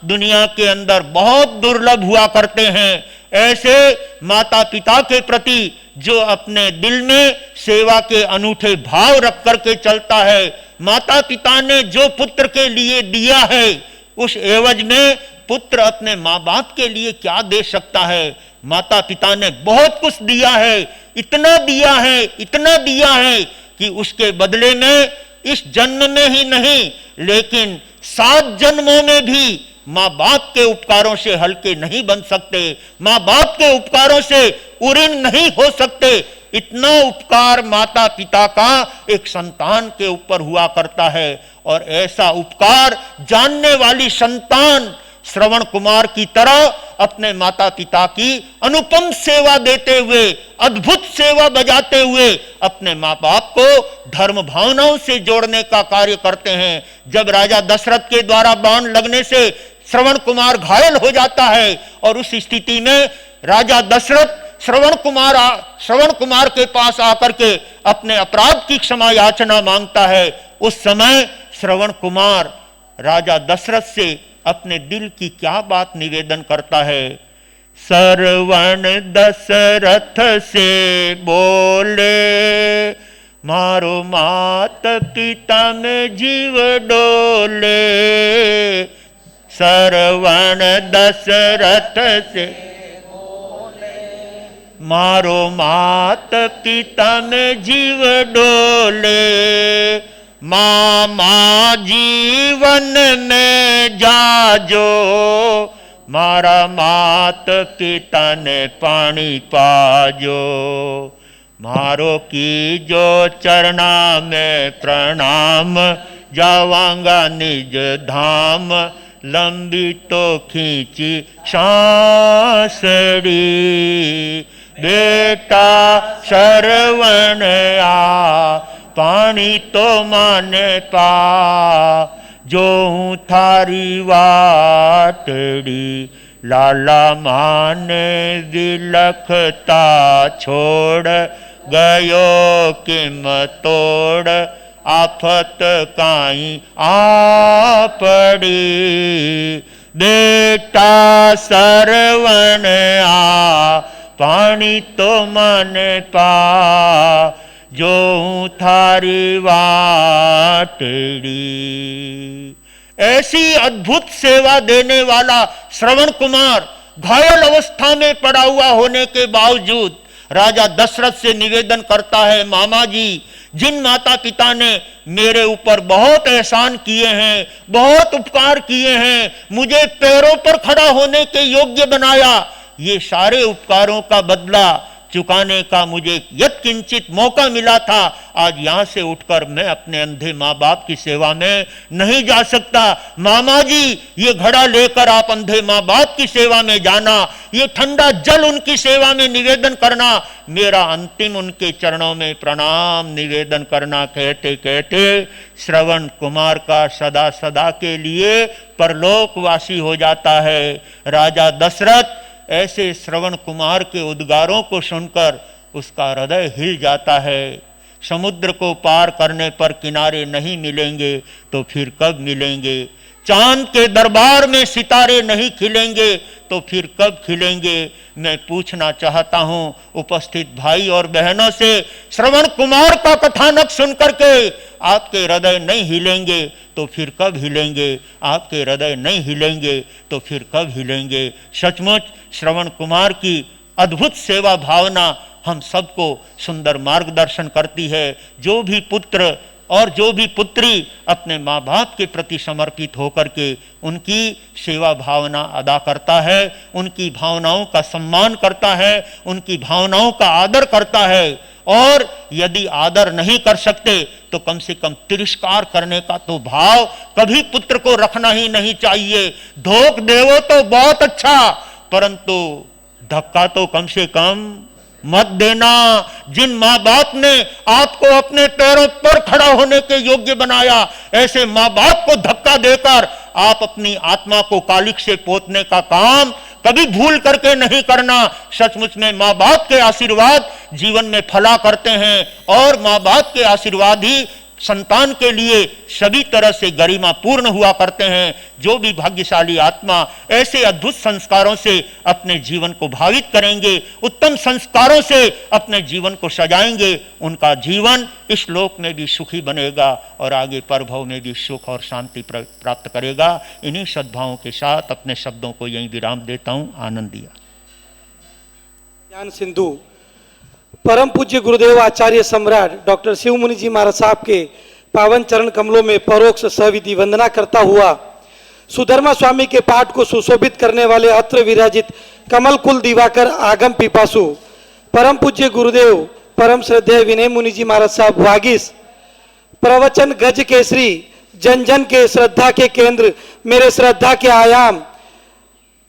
दुनिया के अंदर बहुत दुर्लभ हुआ करते हैं। ऐसे माता पिता के प्रति जो अपने दिल में सेवा के अनूठे भाव रख करके चलता है, माता पिता ने जो पुत्र के लिए दिया है उस एवज में पुत्र अपने माँ बाप के लिए क्या दे सकता है। माता पिता ने बहुत कुछ दिया है, इतना दिया है, इतना दिया है कि उसके बदले में इस जन्म में ही नहीं लेकिन 7 जन्मों में भी माँ बाप के उपकारों से हल्के नहीं बन सकते, माँ बाप के उपकारों से उऋण नहीं हो सकते। इतना उपकार माता पिता का एक संतान के ऊपर हुआ करता है और ऐसा उपकार जानने वाली संतान श्रवण कुमार की तरह अपने माता पिता की अनुपम सेवा देते हुए, अद्भुत सेवा बजाते हुए अपने माँ बाप को धर्म भावनाओं से जोड़ने का कार्य करते हैं। जब राजा दशरथ के द्वारा बाण लगने से श्रवण कुमार घायल हो जाता है और उस स्थिति में राजा दशरथ श्रवण कुमार के पास आकर के अपने अपराध की क्षमा याचना मांगता है, उस समय श्रवण कुमार राजा दशरथ से अपने दिल की क्या बात निवेदन करता है। श्रवण दशरथ से बोले, मारो मात पिता में जीव डोले। श्रवण दशरथ से मारो मात पिता में जीव डोले। मामा जीवन में जाजो, मारा मात पिता ने पानी पाजो। मारो की जो चरना में प्रणाम, जावांगा निज धाम। लंबी तो खींची सांसड़ी, बेटा श्रवण आ पानी तो माने पा। जो हूँ थारी वाटड़ी, लाला माने विलखता छोड़। गयो किम तोड़, आफत काई आ पड़ी। बेटा श्रवण आ पानी तो मन पा। जो थारी वाटड़ी। ऐसी अद्भुत सेवा देने वाला श्रवण कुमार घायल अवस्था में पड़ा हुआ होने के बावजूद राजा दशरथ से निवेदन करता है, मामा जी, जिन माता पिता ने मेरे ऊपर बहुत एहसान किए हैं, बहुत उपकार किए हैं, मुझे पैरों पर खड़ा होने के योग्य बनाया, ये सारे उपकारों का बदला चुकाने का मुझे यत्किंचित मौका मिला था। आज यहां से उठकर मैं अपने अंधे माँ बाप की सेवा में नहीं जा सकता। मामा जी, ये घड़ा लेकर आप अंधे माँ बाप की सेवा में जाना, ये ठंडा जल उनकी सेवा में निवेदन करना, मेरा अंतिम उनके चरणों में प्रणाम निवेदन करना। कहते कहते श्रवण कुमार का सदा सदा के लिए परलोकवासी हो जाता है। राजा दशरथ ऐसे श्रवण कुमार के उद्गारों को सुनकर उसका हृदय हिल जाता है। समुद्र को पार करने पर किनारे नहीं मिलेंगे तो फिर कब मिलेंगे? चांद के दरबार में सितारे नहीं खिलेंगे तो फिर कब खिलेंगे? मैं पूछना चाहता हूं उपस्थित भाई और बहनों से, श्रवण कुमार का कथानक सुनकर के आपके हृदय नहीं हिलेंगे तो फिर कब हिलेंगे? आपके हृदय नहीं हिलेंगे तो फिर कब हिलेंगे? सचमुच श्रवण कुमार की अद्भुत सेवा भावना हम सबको सुंदर मार्गदर्शन करती है। जो भी पुत्र और जो भी पुत्री अपने माँ बाप के प्रति समर्पित होकर के उनकी सेवा भावना अदा करता है, उनकी भावनाओं का सम्मान करता है, उनकी भावनाओं का आदर करता है, और यदि आदर नहीं कर सकते तो कम से कम तिरस्कार करने का तो भाव कभी पुत्र को रखना ही नहीं चाहिए। धोख देवो तो बहुत अच्छा, परंतु धक्का तो कम से कम मत देना। जिन माँ बाप ने आपको अपने पैरों पर खड़ा होने के योग्य बनाया, ऐसे माँ बाप को धक्का देकर आप अपनी आत्मा को कालिक से पोतने का काम कभी भूल करके नहीं करना। सचमुच में माँ बाप के आशीर्वाद जीवन में फला करते हैं और माँ बाप के आशीर्वाद ही संतान के लिए सभी तरह से गरिमा पूर्ण हुआ करते हैं। जो भी भाग्यशाली आत्मा ऐसे अद्भुत संस्कारों से अपने जीवन को भावित करेंगे, उत्तम संस्कारों से अपने जीवन को सजाएंगे, उनका जीवन इस लोक में भी सुखी बनेगा और आगे परभव में भी सुख और शांति प्राप्त करेगा। इन्हीं सद्भावों के साथ अपने शब्दों को यहीं विराम देता हूँ। आनंद दिया। ज्ञान सिंधु परम पूज्य गुरुदेव आचार्य सम्राट डॉक्टर शिव मुनि जी महाराज साहब के पावन चरण कमलों में परोक्ष सविधि वंदना करता हुआ सुधर्मा स्वामी के पाठ को सुशोभित करने वाले अत्र विराजित कमल कुल दिवाकर आगम पिपासु परम पूज्य गुरुदेव परम श्रद्धेय विनय मुनि जी महाराज साहब वागीस प्रवचन गज केसरी जन जन के श्रद्धा के केंद्र मेरे श्रद्धा के आयाम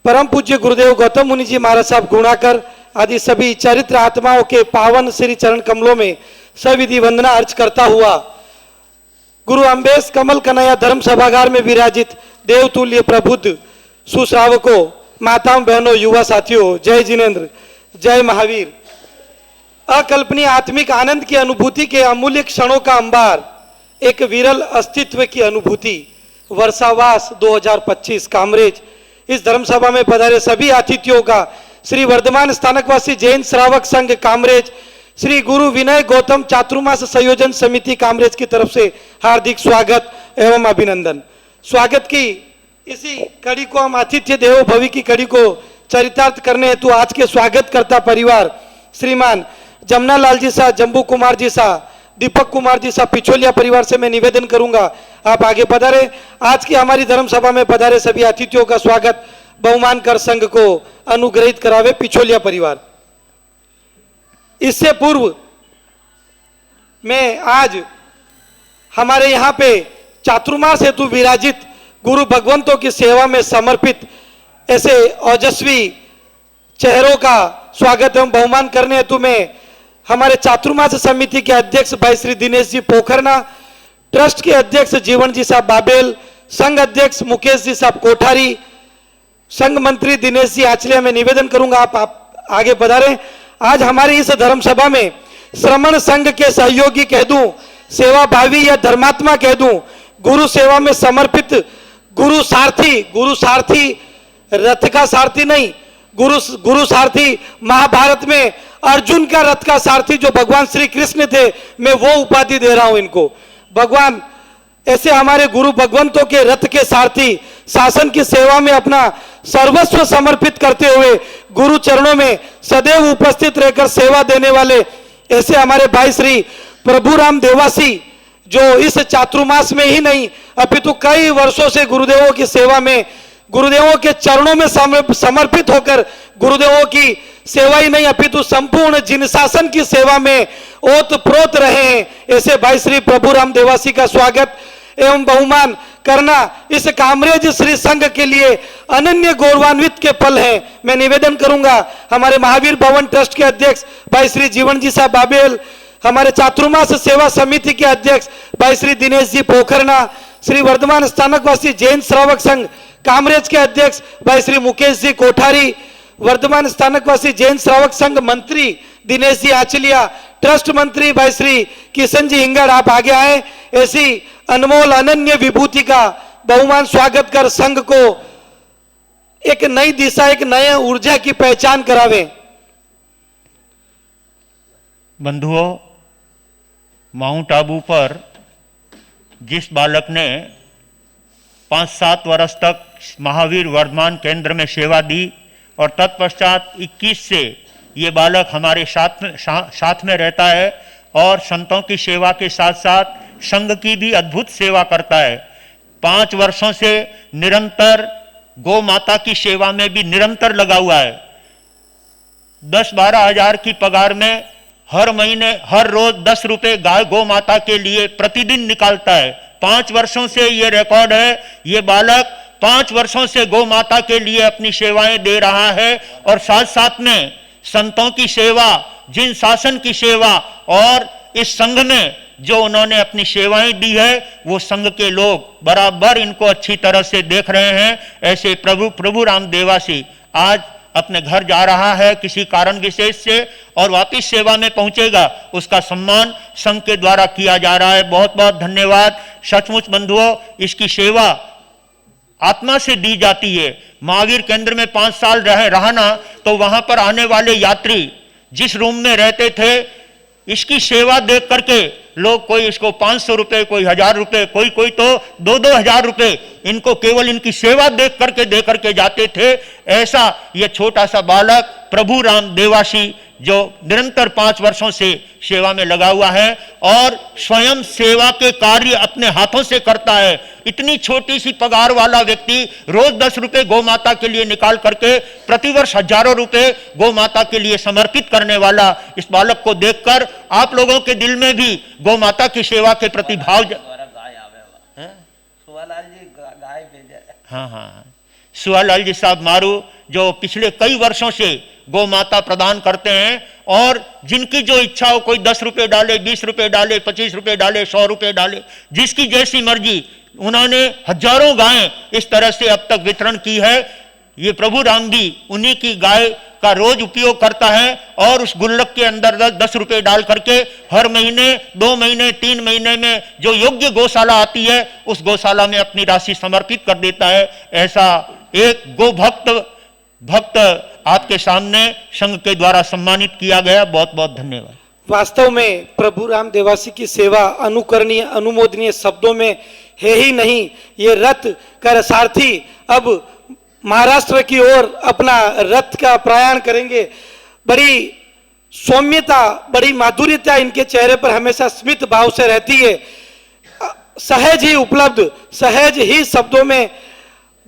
परम पूज्य गुरुदेव गौतम मुनि जी महाराज साहब गुणाकर आदि सभी चरित्र आत्माओं के पावन श्री चरण कमलों में सविधि वंदना अर्ज करता हुआ गुरु अम्बेश कमल कन्हैया धर्म सभागार में विराजित देवतुल्य प्रबुद्ध सुश्रावकों, माताओं, बहनों, युवा साथियों, जय जिनेन्द्र, जय महावीर। अकल्पनीय आत्मिक आनंद की अनुभूति के अमूल्य क्षणों का अंबार, एक विरल अस्तित्व की अनुभूति। वर्षावास 2025 कामरेज। इस धर्मसभा में पधारे सभी अतिथियों का श्री वर्धमान स्थानकवासी जैन श्रावक संघ कामरेज, श्री गुरु विनय गौतम चातुर्मास संयोजन समिति कामरेज की तरफ से हार्दिक स्वागत एवं अभिनंदन। स्वागत की इसी कड़ी को हम आतिथ्य देवो भवी की कड़ी को चरितार्थ करने हेतु आज के स्वागत करता परिवार श्रीमान जमुना लाल जी सा, जम्बू कुमार जी सा, दीपक कुमार जी सा, पिछोलिया परिवार से मैं निवेदन करूंगा आप आगे पधारे। आज की हमारी धर्म सभा में पधारे सभी अतिथियों का स्वागत बहुमान कर संघ को अनुग्रहित करावे पिछोलिया परिवार। इससे पूर्व मैं आज हमारे यहाँ पे चातुर्मास हेतु विराजित गुरु भगवंतों की सेवा में समर्पित ऐसे ओजस्वी चेहरों का स्वागत एवं बहुमान करने हेतु मैं हमारे चातुर्मास समिति के अध्यक्ष भाई श्री दिनेश जी पोखरना, ट्रस्ट के अध्यक्ष जीवन जी साहब बाबेल, संघ अध्यक्ष मुकेश जी साहब कोठारी, संघ मंत्री दिनेश जी आचलिया में निवेदन करूंगा आप आगे पधारें। आज हमारी इस धर्म सभा में श्रमण संघ के सहयोगी कह दूं, सेवा भावी या धर्मात्मा कह दूं, गुरु सेवा में समर्पित गुरु सारथी रथ का सारथी नहीं, गुरु सारथी महाभारत में अर्जुन का रथ का सारथी जो भगवान श्री कृष्ण थे, मैं वो उपाधि दे रहा हूं इनको। भगवान ऐसे हमारे गुरु भगवंतों के रथ के सारथी शासन की सेवा में अपना सर्वस्व समर्पित करते हुए गुरु चरणों में सदैव उपस्थित रहकर सेवा देने वाले ऐसे हमारे भाई श्री प्रभुराम देवासी जो इस चातुर्मास में ही नहीं अपितु कई वर्षों से गुरुदेवों की सेवा में गुरुदेवों के चरणों में समर्पित होकर गुरुदेवों की सेवा ही नहीं अपितु संपूर्ण जिन शासन की सेवा में ओतप्रोत रहे हैं, ऐसे भाई श्री प्रभुराम देवासी का स्वागत एवं बहुमान करना इस कामरेज श्री संघ के लिए अनन्य गौरवान्वित के पल हैं। मैं निवेदन करूंगा हमारे महावीर भवन ट्रस्ट के अध्यक्ष भाई श्री जीवन जी साहब बाबेल, हमारे चातुर्मास सेवा समिति के अध्यक्ष भाई श्री दिनेश जी पोखरना, श्री वर्धमान स्थानकवासी जैन श्रावक संघ कामरेज के अध्यक्ष भाई श्री मुकेश जी कोठारी, वर्धमान स्थानकवासी जैन श्रावक संघ मंत्री दिनेश जी आचलिया, ट्रस्ट मंत्री भाई श्री किशन जी हिंगड़, आप आगे आए। ऐसी अनमोल अनन्य विभूति का बहुमान स्वागत कर संघ को एक नई दिशा, एक नए ऊर्जा की पहचान करावे। बंधुओं, माउंट आबू पर जिस बालक ने 5-7 वर्ष तक महावीर वर्धमान केंद्र में सेवा दी और तत्पश्चात 21 से ये बालक हमारे साथ में रहता है और संतों की सेवा के साथ साथ संघ की भी अद्भुत सेवा करता है। 5 वर्षों से निरंतर गौ माता की सेवा में भी निरंतर लगा हुआ है। 10-12 हजार की पगार में हर महीने हर रोज 10 रुपए गाय गौ माता के लिए प्रतिदिन निकालता है। 5 वर्षों से ये रिकॉर्ड है। ये बालक 5 वर्षों से गौ माता के लिए अपनी सेवाएं दे रहा है और साथ साथ में संतों की सेवा, जिन शासन की सेवा और इस संघ में जो उन्होंने अपनी सेवाएं दी है, वो संघ के लोग बराबर इनको अच्छी तरह से देख रहे हैं। ऐसे प्रभु राम देवासी आज अपने घर जा रहा है किसी कारण विशेष से और वापिस सेवा में पहुंचेगा, उसका सम्मान संघ के द्वारा किया जा रहा है। बहुत बहुत धन्यवाद। सचमुच बंधुओं, इसकी सेवा आत्मा से दी जाती है। महावीर केंद्र में 5 साल रहा ना, तो वहां पर आने वाले यात्री जिस रूम में रहते थे, इसकी सेवा देख करके लोग, कोई इसको 500 रुपए, कोई 1000 रुपए, कोई तो 2-2 हजार रुपए इनको केवल इनकी सेवा देख करके दे करके जाते थे। ऐसा ये छोटा सा बालक प्रभु राम देवासी जो निरंतर 5 वर्षों से सेवा में लगा हुआ है और स्वयं सेवा के कार्य अपने हाथों से करता है। इतनी छोटी सी पगार वाला व्यक्ति रोज 10 रुपए गौ माता के लिए निकाल करके प्रतिवर्ष हजारों रुपए गौ माता के लिए समर्पित करने वाला इस बालक को देखकर आप लोगों के दिल में भी गौ माता की सेवा के प्रति भाव हाँ, सुहालाल जी साहब मारू जो पिछले कई वर्षों से गौ माता प्रदान करते हैं और जिनकी जो इच्छा हो, कोई 10 रुपए डाले, 20 रुपए डाले, 25 रुपए डाले, 100 रुपए डाले, जिसकी जैसी मर्जी, उन्होंने हजारों गायें इस तरह से अब तक वितरण की है। ये प्रभु राम भी उन्हीं की गाय का रोज उपयोग करता है और उस गुल्लक के अंदर 10 रुपए डाल करके हर महीने, 2 महीने, 3 महीने में जो योग्य गौशाला आती है, उस गौशाला में अपनी राशि समर्पित कर देता है। ऐसा एक गो भक्त आपके सामने संघ के द्वारा सम्मानित किया गया। बहुत बहुत धन्यवाद। वास्तव में प्रभु राम देवासी की सेवा अनुकरणीय, अनुमोदनीय शब्दों में है ही नहीं। ये रथ का सारथी अब महाराष्ट्र की ओर अपना रथ का प्रयाण करेंगे। बड़ी सौम्यता, बड़ी माधुर्यता इनके चेहरे पर हमेशा स्मित भाव से रहती है। सहज ही उपलब्ध, सहज ही शब्दों में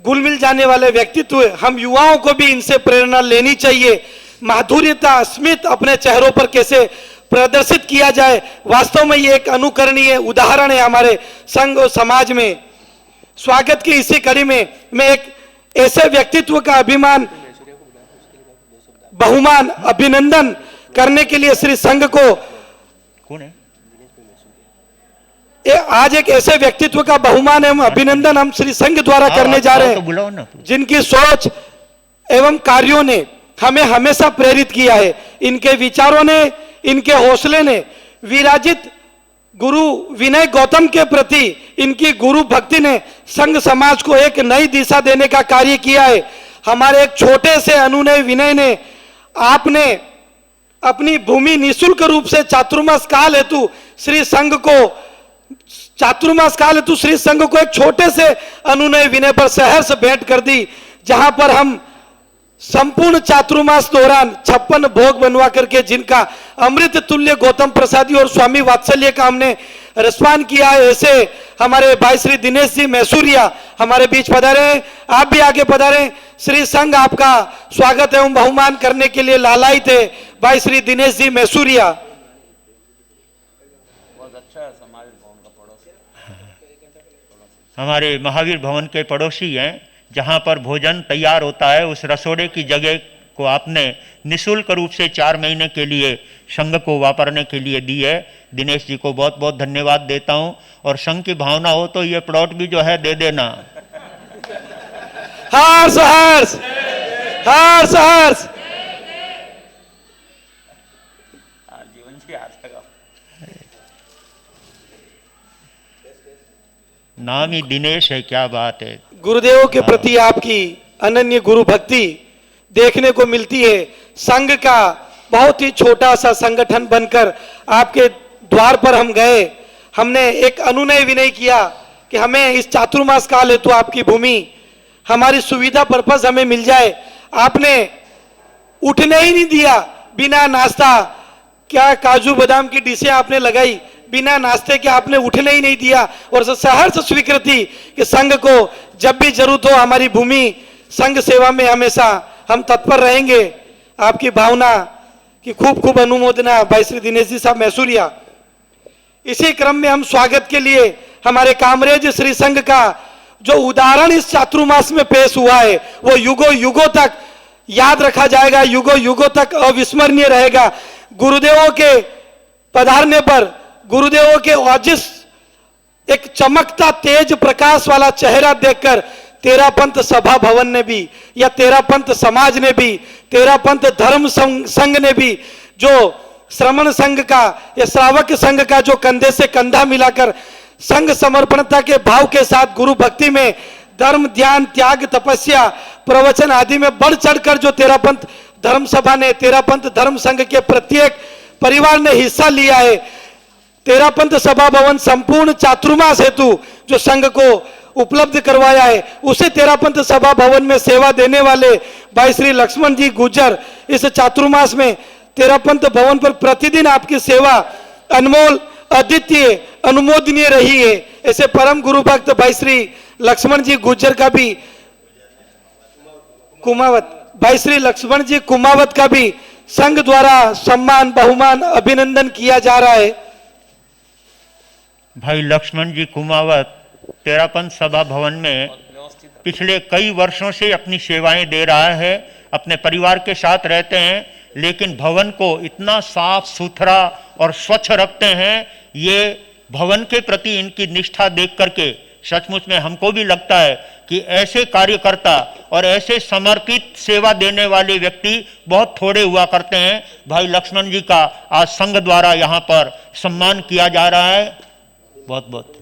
घुल मिल जाने वाले व्यक्तित्व। हम युवाओं को भी इनसे प्रेरणा लेनी चाहिए। माधुर्यता, स्मित अपने चेहरों पर कैसे प्रदर्शित किया जाए, वास्तव में ये एक अनुकरणीय उदाहरण है हमारे संघ और समाज में। स्वागत की इसी कड़ी में मैं एक ऐसे व्यक्तित्व का बहुमान अभिनंदन करने के लिए श्री संघ को, कौन है? आज एक ऐसे व्यक्तित्व का बहुमान एवं अभिनंदन हम श्री संघ द्वारा करने जा रहे हैं, जिनकी सोच एवं कार्यों ने हमें हमेशा प्रेरित किया है। इनके विचारों ने, इनके हौसले ने विराजित गुरु विनय गौतम के प्रति इनकी गुरु भक्ति ने संघ समाज को एक नई दिशा देने का कार्य किया है। हमारे एक छोटे से अनुनय विनय ने आपने अपनी भूमि निःशुल्क रूप से चातुर्मास काल हेतु श्री संघ को एक छोटे से अनुनय विनय पर सहर्ष भेंट कर दी, जहां पर हम संपूर्ण चातुर्मास दौरान 56 भोग बनवा करके जिनका अमृत तुल्य गौतम प्रसादी और स्वामी वात्सल्य का हमने रसपान किया है। ऐसे हमारे भाई श्री दिनेश जी मैसूरिया हमारे बीच पधारे। आप भी आगे पधारे। श्री संघ आपका स्वागत एवं बहुमान करने के लिए लालायित है। भाई श्री दिनेश जी मैसूरिया। बहुत अच्छा समाज भवन का पड़ोसी, हमारे महावीर भवन के पड़ोसी हैं। जहाँ पर भोजन तैयार होता है, उस रसोड़े की जगह को आपने निःशुल्क रूप से 4 महीने के लिए संघ को वापरने के लिए दी है। दिनेश जी को बहुत बहुत धन्यवाद देता हूँ। और संघ की भावना हो तो ये प्लॉट भी जो है दे देना। हर्ष हर्ष हर्ष हर्ष। जीवन जी आ जाएगा। नाम ही दिनेश है, क्या बात है। गुरुदेव के प्रति आपकी अनन्य गुरु भक्ति देखने को मिलती है। संघ का बहुत ही छोटा सा संगठन बनकर आपके द्वार पर हम गए। हमने एक अनुनय विनय किया कि हमें इस चातुर्मास काल हेतु आपकी भूमि हमारी सुविधा पर्पस हमें मिल जाए। आपने उठने ही नहीं दिया। बिना नाश्ता, क्या काजू बादाम की डिशें आपने लगाई, बिना नाश्ते के आपने उठने ही नहीं दिया। और सहर्ष स्वीकृति कि संघ को जब भी जरूरत हो हमारी भूमि संघ सेवा में हमेशा हम तत्पर रहेंगे। आपकी भावना की खूब खूब अनुमोदना भाई श्री दिनेश जी साहब मैसूरिया। इसी क्रम में हम स्वागत के लिए हमारे कामरेज श्री संघ का जो उदाहरण इस चातुर्मास में पेश हुआ है, वो युगों युगों तक याद रखा जाएगा, युगों युगों तक अविस्मरणीय रहेगा। गुरुदेवों के पधारने पर गुरुदेवों के ओजस एक चमकता तेज प्रकाश वाला चेहरा देखकर तेरापंथ सभा भवन ने भी या तेरापंथ समाज ने भी, तेरापंथ धर्म संघ ने भी, जो श्रमण संघ का या श्रावक संघ का जो कंधे से कंधा मिलाकर संघ समर्पणता के भाव के साथ गुरु भक्ति में धर्म ध्यान त्याग तपस्या प्रवचन आदि में बढ़ चढ़कर जो तेरापंथ धर्म सभा ने, तेरापंथ धर्म संघ के प्रत्येक परिवार ने हिस्सा लिया है। तेरापंथ सभा भवन संपूर्ण चातुर्मास हेतु जो संघ को उपलब्ध करवाया है, उसे तेरापंथ सभा भवन में सेवा देने वाले भाई श्री लक्ष्मण जी गुर्जर इस चातुर्मास में तेरापंथ भवन पर प्रतिदिन आपकी सेवा अनमोल अद्वितीय अनुमोदनीय रही है। ऐसे परम गुरु भक्त भाई श्री लक्ष्मण जी गुर्जर का भी कुमावत, भाई श्री लक्ष्मण जी कुमावत का भी संघ द्वारा सम्मान बहुमान अभिनंदन किया जा रहा है। भाई लक्ष्मण जी कुमावत तेरापंथ सभा भवन में पिछले कई वर्षों से अपनी सेवाएं दे रहा है, अपने परिवार के साथ रहते हैं, लेकिन भवन को इतना साफ सुथरा और स्वच्छ रखते हैं। ये भवन के प्रति इनकी निष्ठा देख करके सचमुच में हमको भी लगता है कि ऐसे कार्यकर्ता और ऐसे समर्पित सेवा देने वाले व्यक्ति बहुत थोड़े हुआ करते हैं। भाई लक्ष्मण जी का आज संघ द्वारा यहाँ पर सम्मान किया जा रहा है। बहुत बहुत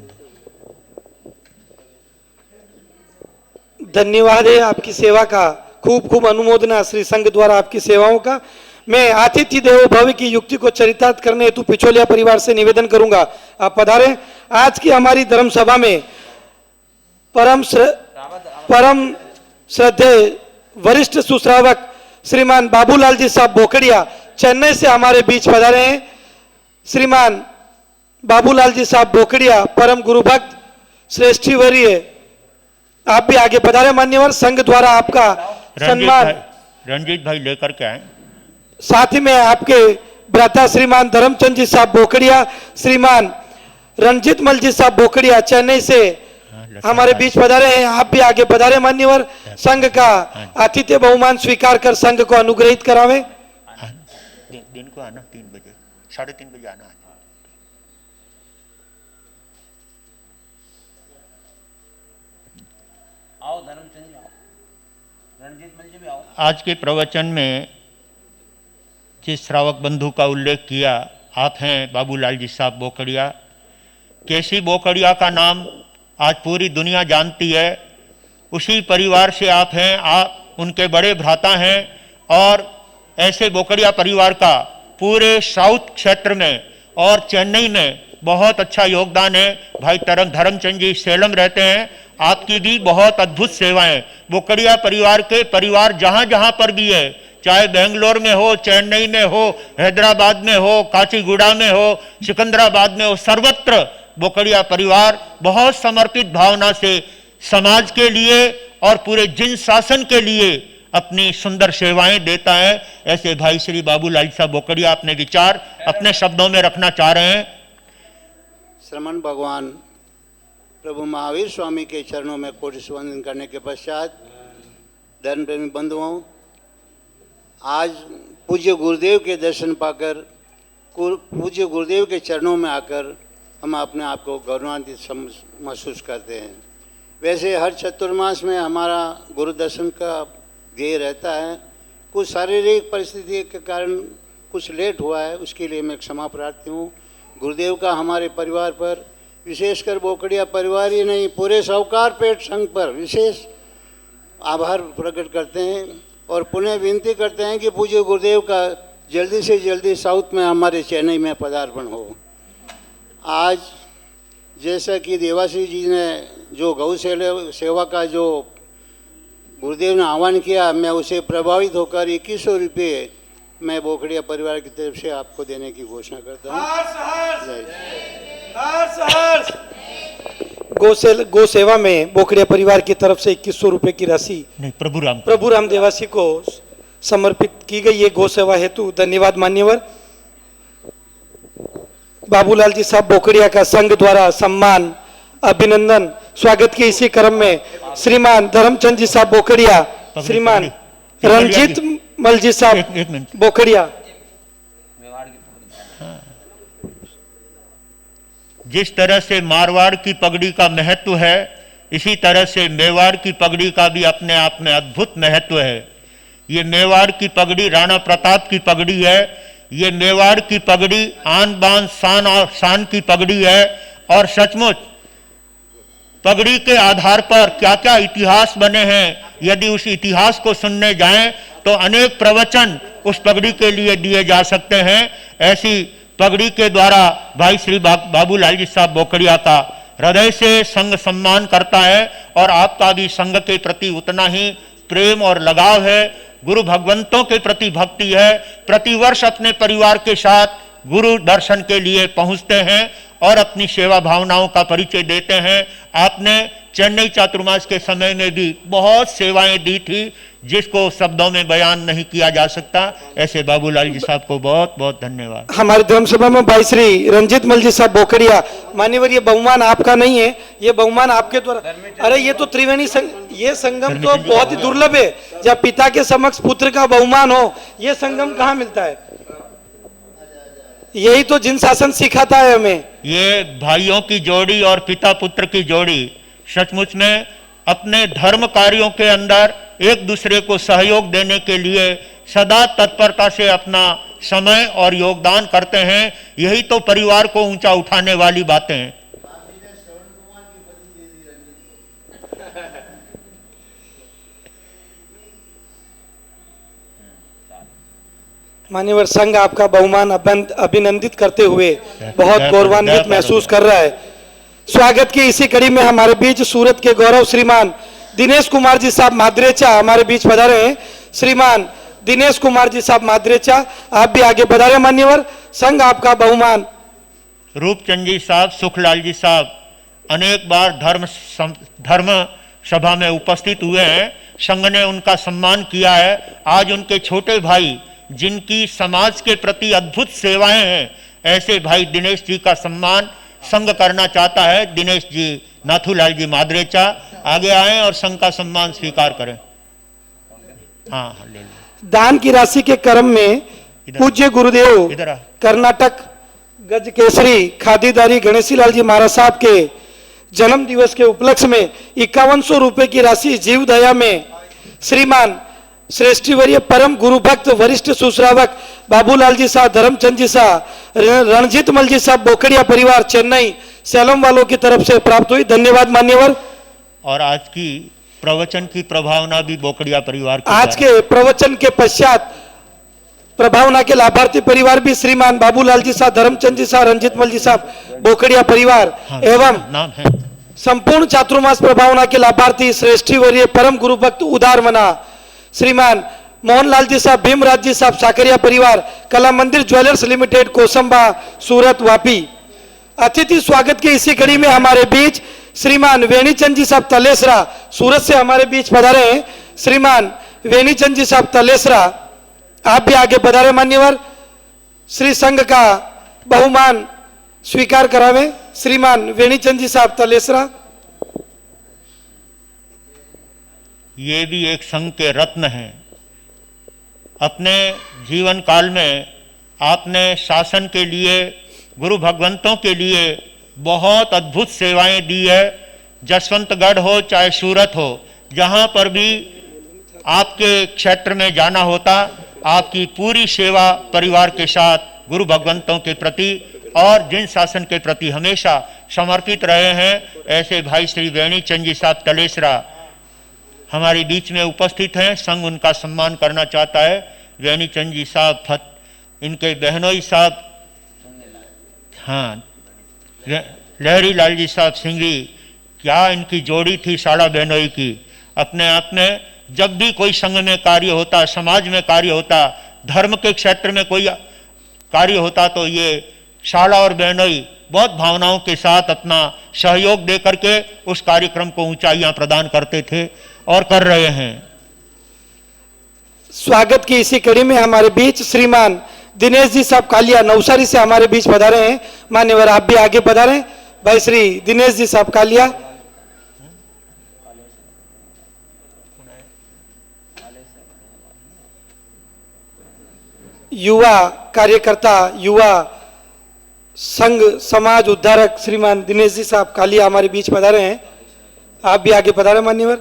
धन्यवाद है आपकी सेवा का, खूब खूब अनुमोदना श्री संघ द्वारा आपकी सेवाओं का। मैं आतिथ्य देवो भव की युक्ति को चरितार्थ करने हेतु पिछोलिया परिवार से निवेदन करूंगा, आप पधारें। आज की हमारी धर्म सभा में परम श्रद्धेय वरिष्ठ सुश्रावक श्रीमान बाबूलाल जी साहब बोकड़िया चेन्नई से हमारे बीच पधारे हैं। श्रीमान बाबूलाल जी साहब बोकड़िया परम गुरु भक्त श्रेष्ठी वरीय, आप भी आगे पधारे मान्यवर। संघ द्वारा आपका सम्मान रंजीत भाई लेकर के आए। साथ ही में आपके भ्राता श्रीमान धर्मचंद जी साहब बोकड़िया, श्रीमान रंजीत मल जी साहब बोकड़िया चेन्नई से हमारे बीच पधारे हैं, आप भी आगे पधारे मान्यवर। संघ का आतिथ्य बहुमान स्वीकार कर संघ को अनुग्रहित करावे। दिन को आना 3 बजे, 3:30 बजे आना है। आओ धर्मचंद जी, आओ रंजीत मल जी भी आओ। आज के प्रवचन में जिस श्रावक बंधु का उल्लेख किया, आप हैं बाबूलाल जी साहब बोकड़िया। केसी बोकड़िया का नाम आज पूरी दुनिया जानती है, उसी परिवार से आप हैं, आप उनके बड़े भ्राता हैं। और ऐसे बोकड़िया परिवार का पूरे साउथ क्षेत्र में और चेन्नई में बहुत अच्छा योगदान है। भाई धर्मचंद जी सेलम रहते हैं, आपकी भी बहुत अद्भुत सेवाएं बोकड़िया परिवार के परिवार जहाँ जहाँ पर भी है, चाहे बेंगलोर में हो, चेन्नई में हो, हैदराबाद में हो, काचीगुड़ा में हो, सिकंदराबाद में हो, सर्वत्र बोकड़िया परिवार बहुत समर्पित भावना से समाज के लिए और पूरे जिन शासन के लिए अपनी सुंदर सेवाएं देता है। ऐसे भाई श्री बाबूलाल साहब बोकड़िया अपने विचार अपने शब्दों में रखना चाह रहे हैं। श्रमण भगवान प्रभु महावीर स्वामी के चरणों में कोटि वंदन करने के पश्चात धर्म प्रेमी बंधुओं, आज पूज्य गुरुदेव के दर्शन पाकर, पूज्य गुरुदेव के चरणों में आकर हम अपने आप को गौरवान्वित महसूस करते हैं। वैसे हर चतुर्मास में हमारा गुरु दर्शन का ध्येय रहता है, कुछ शारीरिक परिस्थिति के कारण कुछ लेट हुआ है, उसके लिए मैं क्षमा प्रार्थी हूँ। गुरुदेव का हमारे परिवार पर, विशेषकर बोकड़िया परिवार ही नहीं पूरे साहूकार पेट संघ पर विशेष आभार प्रकट करते हैं और पुनः विनती करते हैं कि पूज्य गुरुदेव का जल्दी से जल्दी साउथ में हमारे चेन्नई में पदार्पण हो। आज जैसा कि देवासी जी ने जो गौ सेवा का जो गुरुदेव ने आह्वान किया, मैं उसे प्रभावित होकर 2100 रुपये मैं बोकड़िया परिवार की तरफ से आपको देने की घोषणा करता हूँ। गौ सेवा में बोकड़िया परिवार की तरफ से 2100 रुपये की राशि प्रभु राम देवासी को समर्पित की गई है गौ सेवा हेतु। धन्यवाद मान्यवर। बाबूलाल जी साहब बोकड़िया का संघ द्वारा सम्मान अभिनंदन स्वागत के इसी क्रम में श्रीमान धर्मचंद जी साहब बोकड़िया, श्रीमान रणजीत मलजी साहब एक मिनट। बोखड़िया। जिस तरह से मारवाड़ की पगड़ी का महत्व है, इसी तरह से मेवाड़ की पगड़ी का भी अपने आप में अद्भुत महत्व है। ये मेवाड़ की पगड़ी राणा प्रताप की पगड़ी है। ये मेवाड़ की पगड़ी आन बान शान और शान की पगड़ी है। और सचमुच पगड़ी के आधार पर क्या क्या इतिहास बने हैं, यदि उस इतिहास को सुनने जाएं तो अनेक प्रवचन उस पगड़ी के लिए दिए जा सकते हैं। ऐसी पगड़ी के द्वारा भाई श्री बाबूलाल जी साहब बोखड़िया का हृदय से संघ सम्मान करता है और आपका भी संघ के प्रति उतना ही प्रेम और लगाव है। गुरु भगवंतों के प्रति भक्ति है। प्रतिवर्ष अपने परिवार के साथ गुरु दर्शन के लिए पहुंचते हैं और अपनी सेवा भावनाओं का परिचय देते हैं। आपने चेन्नई चातुर्मास के समय में भी बहुत सेवाएं दी थी, जिसको शब्दों में बयान नहीं किया जा सकता। ऐसे बाबूलाल जी साहब को बहुत बहुत धन्यवाद। हमारे धर्म सभा में भाई श्री रंजीत मल जी साहब बोखड़िया। मान्यवर, ये बहुमान आपका नहीं है, ये बहुमान आपके द्वारा। अरे ये तो त्रिवेणी ये संगम तो बहुत ही दुर्लभ है, जब पिता के समक्ष पुत्र का बहुमान हो, ये संगम कहाँ मिलता है। यही तो जिन शासन सिखाता है हमें। ये भाइयों की जोड़ी और पिता पुत्र की जोड़ी सचमुच में अपने धर्म कार्यों के अंदर एक दूसरे को सहयोग देने के लिए सदा तत्परता से अपना समय और योगदान करते हैं। यही तो परिवार को ऊंचा उठाने वाली बातें हैं। मान्यवर, संघ आपका बहुमान अभिनंदित करते हुए बहुत गौरवान्वित महसूस कर रहा है। स्वागत की इसी कड़ी में हमारे बीच सूरत के गौरव श्रीमान दिनेश कुमार जी साहब माद्रेचा हमारे बीच पधारे हैं। श्रीमान दिनेश कुमार जी साहब माद्रेचा, आप भी आगे पधारे। मान्यवर, संघ आपका बहुमान। रूपचंद जी साहब, सुखलाल जी साहब अनेक बार धर्म सभा में उपस्थित हुए हैं। संघ ने उनका सम्मान किया है। आज उनके छोटे भाई जिनकी समाज के प्रति अद्भुत सेवाएं हैं, ऐसे भाई दिनेश जी का सम्मान संघ करना चाहता है। दिनेश जी नाथूलाल जी माद्रेचा आगे आए और संघ का सम्मान स्वीकार करें। हाँ, ले लो। दान की राशि के क्रम में पूज्य गुरुदेव इधर आ। कर्नाटक गज केसरी खादीधारी गणेशी लाल जी महाराज साहब के जन्म दिवस के उपलक्ष्य में 5100 रुपए की राशि जीव दया में श्रीमान श्रेष्ठीवर्य परम गुरु भक्त वरिष्ठ सुश्रावक बाबूलाल जी साहब, धर्मचंद जी साहब, रणजीत मल जी साहब बोखड़िया परिवार चेन्नई सैलम वालों की तरफ से प्राप्त हुई। धन्यवाद मान्यवर। और आज की प्रवचन की प्रभावना भी बोखड़िया परिवार की। आज के प्रवचन के पश्चात प्रभावना के लाभार्थी परिवार भी श्रीमान बाबूलाल जी साहब, धर्मचंद जी साहब, रंजीत मल जी साहब बोखड़िया परिवार एवं नाम है संपूर्ण चातुर्मास प्रभावना के लाभार्थी श्रेष्ठीवर्य परम गुरु भक्त उदार मना श्रीमान मोहनलाल जी साहब, भीमराज जी साहब, साकरिया परिवार, कला मंदिर ज्वेलर्स लिमिटेड, कोसंबा, सूरत, वापी। अतिथि स्वागत के इसी कड़ी में हमारे बीच श्रीमान वेणीचंद जी साहब तलेसरा सूरत से हमारे बीच पधारे हैं। श्रीमान वेणीचंद जी साहब तलेसरा, आप भी आगे पधारे मान्यवर। श्री संघ का बहुमान स्वीकार करावे। श्रीमान वेणीचंद जी साहब तलेसरा। ये भी एक संघ के रत्न हैं। अपने जीवन काल में आपने शासन के लिए, गुरु भगवंतों के लिए बहुत अद्भुत सेवाएं दी है। जसवंतगढ़ हो चाहे सूरत हो, जहाँ पर भी आपके क्षेत्र में जाना होता, आपकी पूरी सेवा परिवार के साथ गुरु भगवंतों के प्रति और जिन शासन के प्रति हमेशा समर्पित रहे हैं। ऐसे भाई श्री वेणीचंद जी साहब तलेसरा हमारे बीच में उपस्थित हैं। संघ उनका सम्मान करना चाहता है। वेणीचंद जी साहब, इनके बहनोई साहब, हाँ, लहरी लाल जी साहब सिंघी, क्या इनकी जोड़ी थी साड़ा बहनोई की। अपने आप में जब भी कोई संघ में कार्य होता, समाज में कार्य होता, धर्म के क्षेत्र में कोई कार्य होता, तो ये साड़ा और बहनोई बहुत भावनाओं के साथ अपना सहयोग दे करके उस कार्यक्रम को ऊंचाइयां प्रदान करते थे और कर रहे हैं। स्वागत की इसी कड़ी में हमारे बीच श्रीमान दिनेश जी साहब कालिया नवसारी से हमारे बीच पधारे हैं। मान्यवर, आप भी आगे पधारें। भाई श्री दिनेश जी साहब कालिया। युवा कार्यकर्ता, युवा संघ समाज उद्धारक श्रीमान दिनेश जी साहब कालिया हमारे बीच पधारे हैं। आप भी आगे पधारे मान्यवर।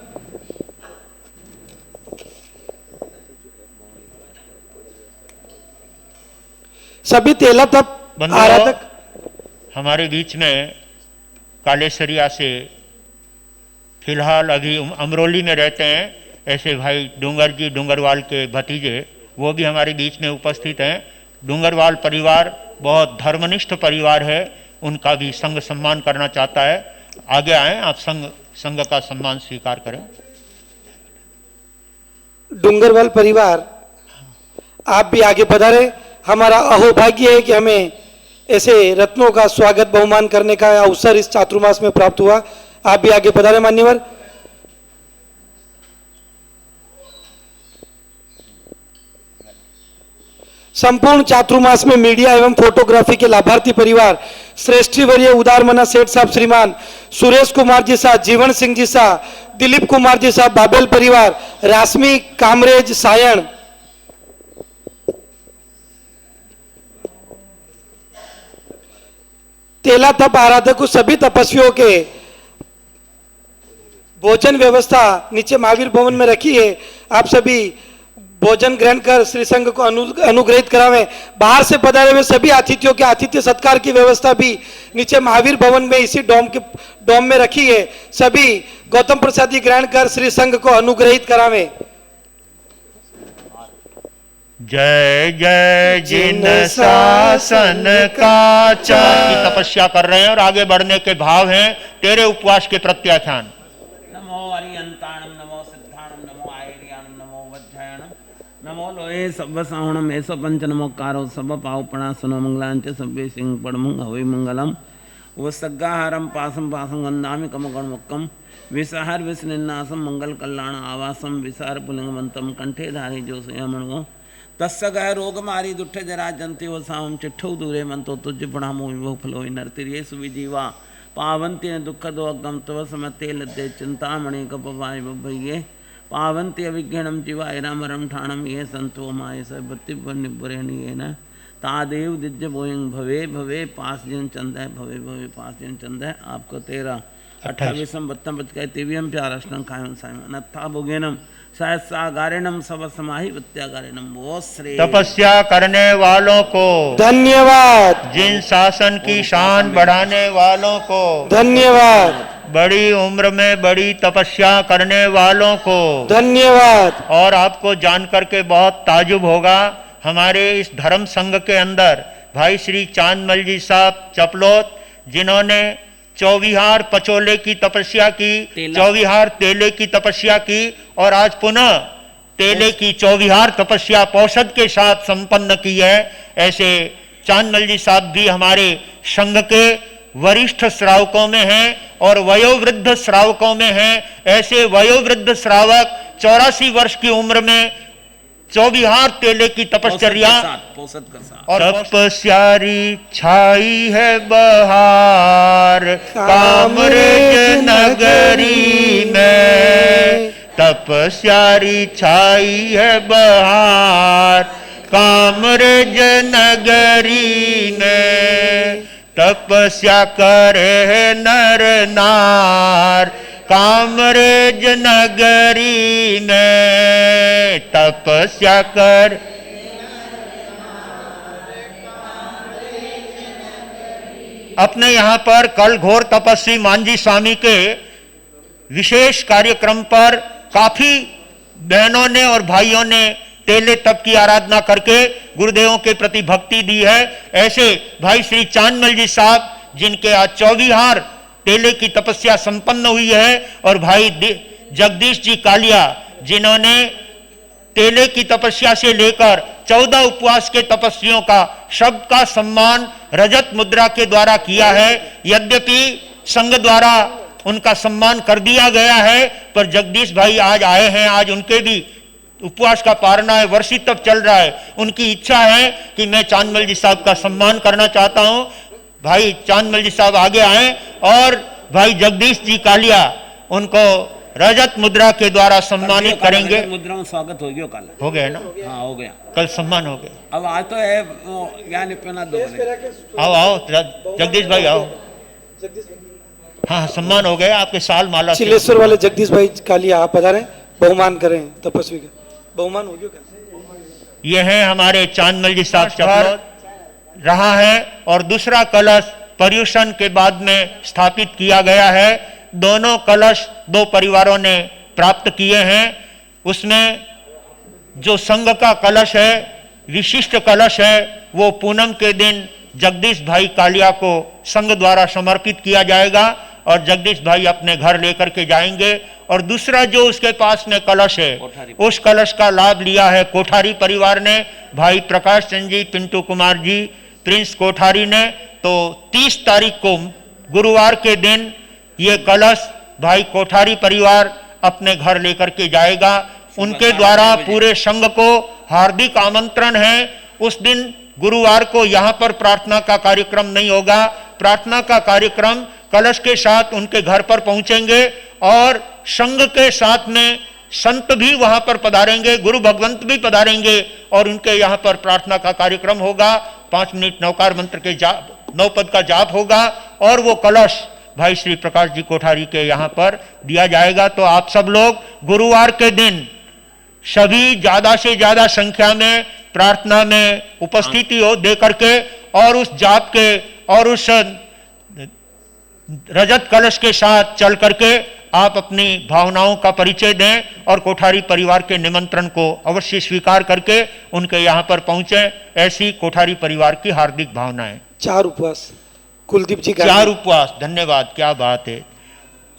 सभी तेला तप आराधक हमारे बीच में कालेसरिया से फिलहाल अभी अमरोली में रहते हैं ऐसे भाई डूंगर जी डूंगरवाल के भतीजे, वो भी हमारे बीच में उपस्थित हैं। डूंगरवाल परिवार बहुत धर्मनिष्ठ परिवार है, उनका भी संघ सम्मान करना चाहता है। आगे आए, आप संघ का सम्मान स्वीकार करें। डूंगरवाल परिवार आप भी आगे पधारे। हमारा अहोभाग्य है कि हमें ऐसे रत्नों का स्वागत बहुमान करने का अवसर इस चातुर्मास में प्राप्त हुआ। आप भी आगे पधारे मान्यवर। संपूर्ण चातुर्मास में मीडिया एवं फोटोग्राफी के लाभार्थी परिवार श्रेष्ठीवर्य उदारमना सेठ साहब श्रीमान सुरेश कुमार जी साहब, जीवन सिंह जी साहब, दिलीप कुमार जी साहब, बाबेल परिवार, राशमी कामरेज सायण, तेला तप आराधकों सभी तपस्वियों के भोजन व्यवस्था नीचे महावीर भवन में रखी है। आप सभी भोजन ग्रहण कर श्री संघ को अनुग्रहित करावें। बाहर से पधारे हुए सभी अतिथियों के आतिथ्य सत्कार की व्यवस्था भी नीचे महावीर भवन में इसी डोम में रखी है। सभी गौतम प्रसादी ग्रहण कर श्री संघ को अनुग्रहित करावें। जय जय जिन शासन का की तपस्या कर रहे हैं और आगे बढ़ने के भाव हैं। तेरे उपवास के प्रत्याख्यान। नमो अरियंताणम, नमो सिद्धाणम, नमो आयर्याणम, नमो वज्रायणम, नमो लोहे सब सावणम, ऐसो पंच नमोकारो सब पावपणा सुनो मंगलांच सभ्य सिंह पड़मंग हवै मंगलम। वसग्गाहारम पासम पासं गंधामि कमगणमुक्कम विसहार विस्निन्नासम मंगल कल्याण आवासम विसार पुलिंगवंतम कंठे धारी जो संयमणो तस्य गय रोग मारी दुष्ट जरा जंति वसाम चिट्ठौ दूरे मंतो तुझ पढ़ामो विभो फलो नरतिरे सुविजीवा पावंती दुख दो अगम तव समते लद्दे चिंतामणि कपवाय बभये पावंती अविज्ञानम जीवाय रामरम ठाणम ये संतो माय सबति निबुरेणी न तादेव दिज्य बोइंग भवे भवे पास जन चंद है भवे भवे पास जन चंद है। आपको 13 28 बत्तम बच गए तेवियम चार अष्टम खायम सायम अनत्था भोगेनम सहस्रागारेणम सब समाहि वित्यागारेणम। वो श्री तपस्या करने वालों को धन्यवाद। जिन शासन की शान बढ़ाने वालों को धन्यवाद। बड़ी उम्र में बड़ी तपस्या करने वालों को धन्यवाद। और आपको जान करके बहुत ताजुब होगा, हमारे इस धर्म संघ के अंदर भाई श्री चांदमल जी साहब चपलोत, जिन्होंने चौविहार पचोले की तपस्या की, चौविहार तेले की तपस्या की और आज पुनः तेले की चौविहार तपस्या पौषध के साथ संपन्न की है। ऐसे चांदमल जी साहब भी हमारे संघ के वरिष्ठ श्रावकों में हैं और वयोवृद्ध श्रावकों में हैं। ऐसे वयोवृद्ध श्रावक 84 वर्ष की उम्र में चौविहार तेले की तपश्चर्या और तपस्यारी छाई है बहार कामरेज नगरी में। तपस्यारी छाई है बहार कामरेज नगरी में। तपस्या करे है नर नार कामरेज नगरी में। तपस्या कर अपने यहाँ पर कल घोर तपस्वी मांझी स्वामी के विशेष कार्यक्रम पर काफी बहनों ने और भाइयों ने तेले तप की आराधना करके गुरुदेवों के प्रति भक्ति दी है। ऐसे भाई श्री चांदमल जी साहब जिनके आज चौविहार तेले की तपस्या संपन्न हुई है और भाई जगदीश जी कालिया जिन्होंने तेले की तपस्या से लेकर 14 उपवास के तपस्वियों का सबका सम्मान रजत मुद्रा के द्वारा किया है। यद्यपि संघ द्वारा उनका सम्मान कर दिया गया है पर जगदीश भाई आज आए हैं, आज उनके भी उपवास का पारना है, वर्षी तप चल रहा है। उनकी इच्छा है कि मैं चांदमल जी साहब का सम्मान करना चाहता हूं। भाई चांदमल जी साहब आगे आए और भाई जगदीश जी कालिया उनको रजत मुद्रा के द्वारा सम्मानित करेंगे। मुद्रा में स्वागत हो गया कल। हो गया ना? हाँ हो गया, कल सम्मान हो गया। अब आज तो है वो ज्ञान पेना दो आओ आओ जगदीश भाई आओ। हाँ सम्मान हो गया आपके साल माला से। चिलेश्वर वाले जगदीश भाई कालिया आप पधारें, बहुमान करें तपस्वी का बहुमान हो गया। ये है हमारे चांदमल जी साहब चपलोद रहा है और दूसरा कलश पर्यूषण के बाद में स्थापित किया गया है। दोनों कलश दो परिवारों ने प्राप्त किए हैं। उसमें जो संघ का कलश है, विशिष्ट कलश है, वो पूनम के दिन जगदीश भाई कालिया को संघ द्वारा समर्पित किया जाएगा और जगदीश भाई अपने घर लेकर के जाएंगे। और दूसरा जो उसके पास में कलश है, उस कलश का लाभ लिया है कोठारी परिवार ने, भाई प्रकाश चंद जी, पिंटू कुमार जी, प्रिंस कोठारी ने। तो 30 तारीख को गुरुवार के दिन ये कलश भाई कोठारी परिवार अपने घर लेकर के जाएगा। उनके द्वारा पूरे संघ को हार्दिक आमंत्रण है। उस दिन गुरुवार को यहाँ पर प्रार्थना का कार्यक्रम नहीं होगा। प्रार्थना का कार्यक्रम कलश के साथ उनके घर पर पहुंचेंगे और संघ के साथ में संत भी वहां पर पधारेंगे, गुरु भगवंत भी पधारेंगे और उनके यहाँ पर प्रार्थना का कार्यक्रम होगा। 5 मिनट नौकार मंत्र के नौपद का जाप होगा और वो कलश भाई श्री प्रकाश जी कोठारी के यहाँ पर दिया जाएगा। तो आप सब लोग गुरुवार के दिन सभी ज्यादा से ज्यादा संख्या में प्रार्थना में उपस्थिति हो दे करके और उस जाप के और उस रजत कलश के साथ चल करके आप अपनी भावनाओं का परिचय दें और कोठारी परिवार के निमंत्रण को अवश्य स्वीकार करके उनके यहाँ पर पहुंचे। ऐसी कोठारी परिवार की हार्दिक भावनाएं। 4 उपवास कुलदीप जी का 4 उपवास, धन्यवाद, क्या बात है।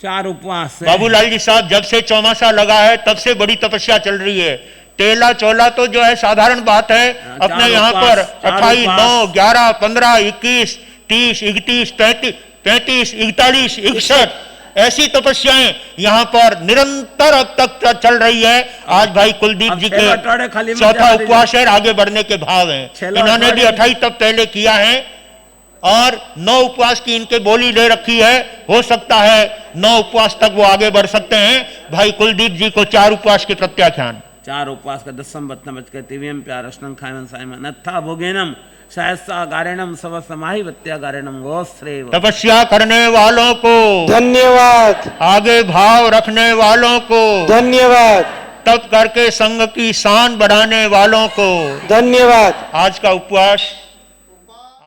4 उपवास है। बाबूलाल जी साहब, जब से चौमासा लगा है तब से बड़ी तपस्या चल रही है। तेला चोला तो जो है साधारण बात है। अपने यहाँ पर 28, 9, 11, 15, 21, 30, 31, 35, 41, 61 ऐसी तपस्याएं यहाँ पर निरंतर अब तक चल रही है। आज भाई कुलदीप जी के चौथा उपवास है, आगे बढ़ने के भाव हैं। इन्होंने भी 28 तक पहले किया है और 9 उपवास की इनके बोली ले रखी है। हो सकता है 9 उपवास तक वो आगे बढ़ सकते हैं। भाई कुलदीप जी को 4 उपवास के प्रत्याख्यान। 4 उपवास का 10 बत्तम बचकर तिव्यम प्यारष्णं खायमन सायमन नत्था भोगेनम शायस्ता गारेणम सब समाहि वत्या गारेणम गोश्रेव। तपस्या करने वालों को धन्यवाद, आगे भाव रखने वालों को धन्यवाद, तप करके संघ की शान बढ़ाने वालों को धन्यवाद। आज का उपवास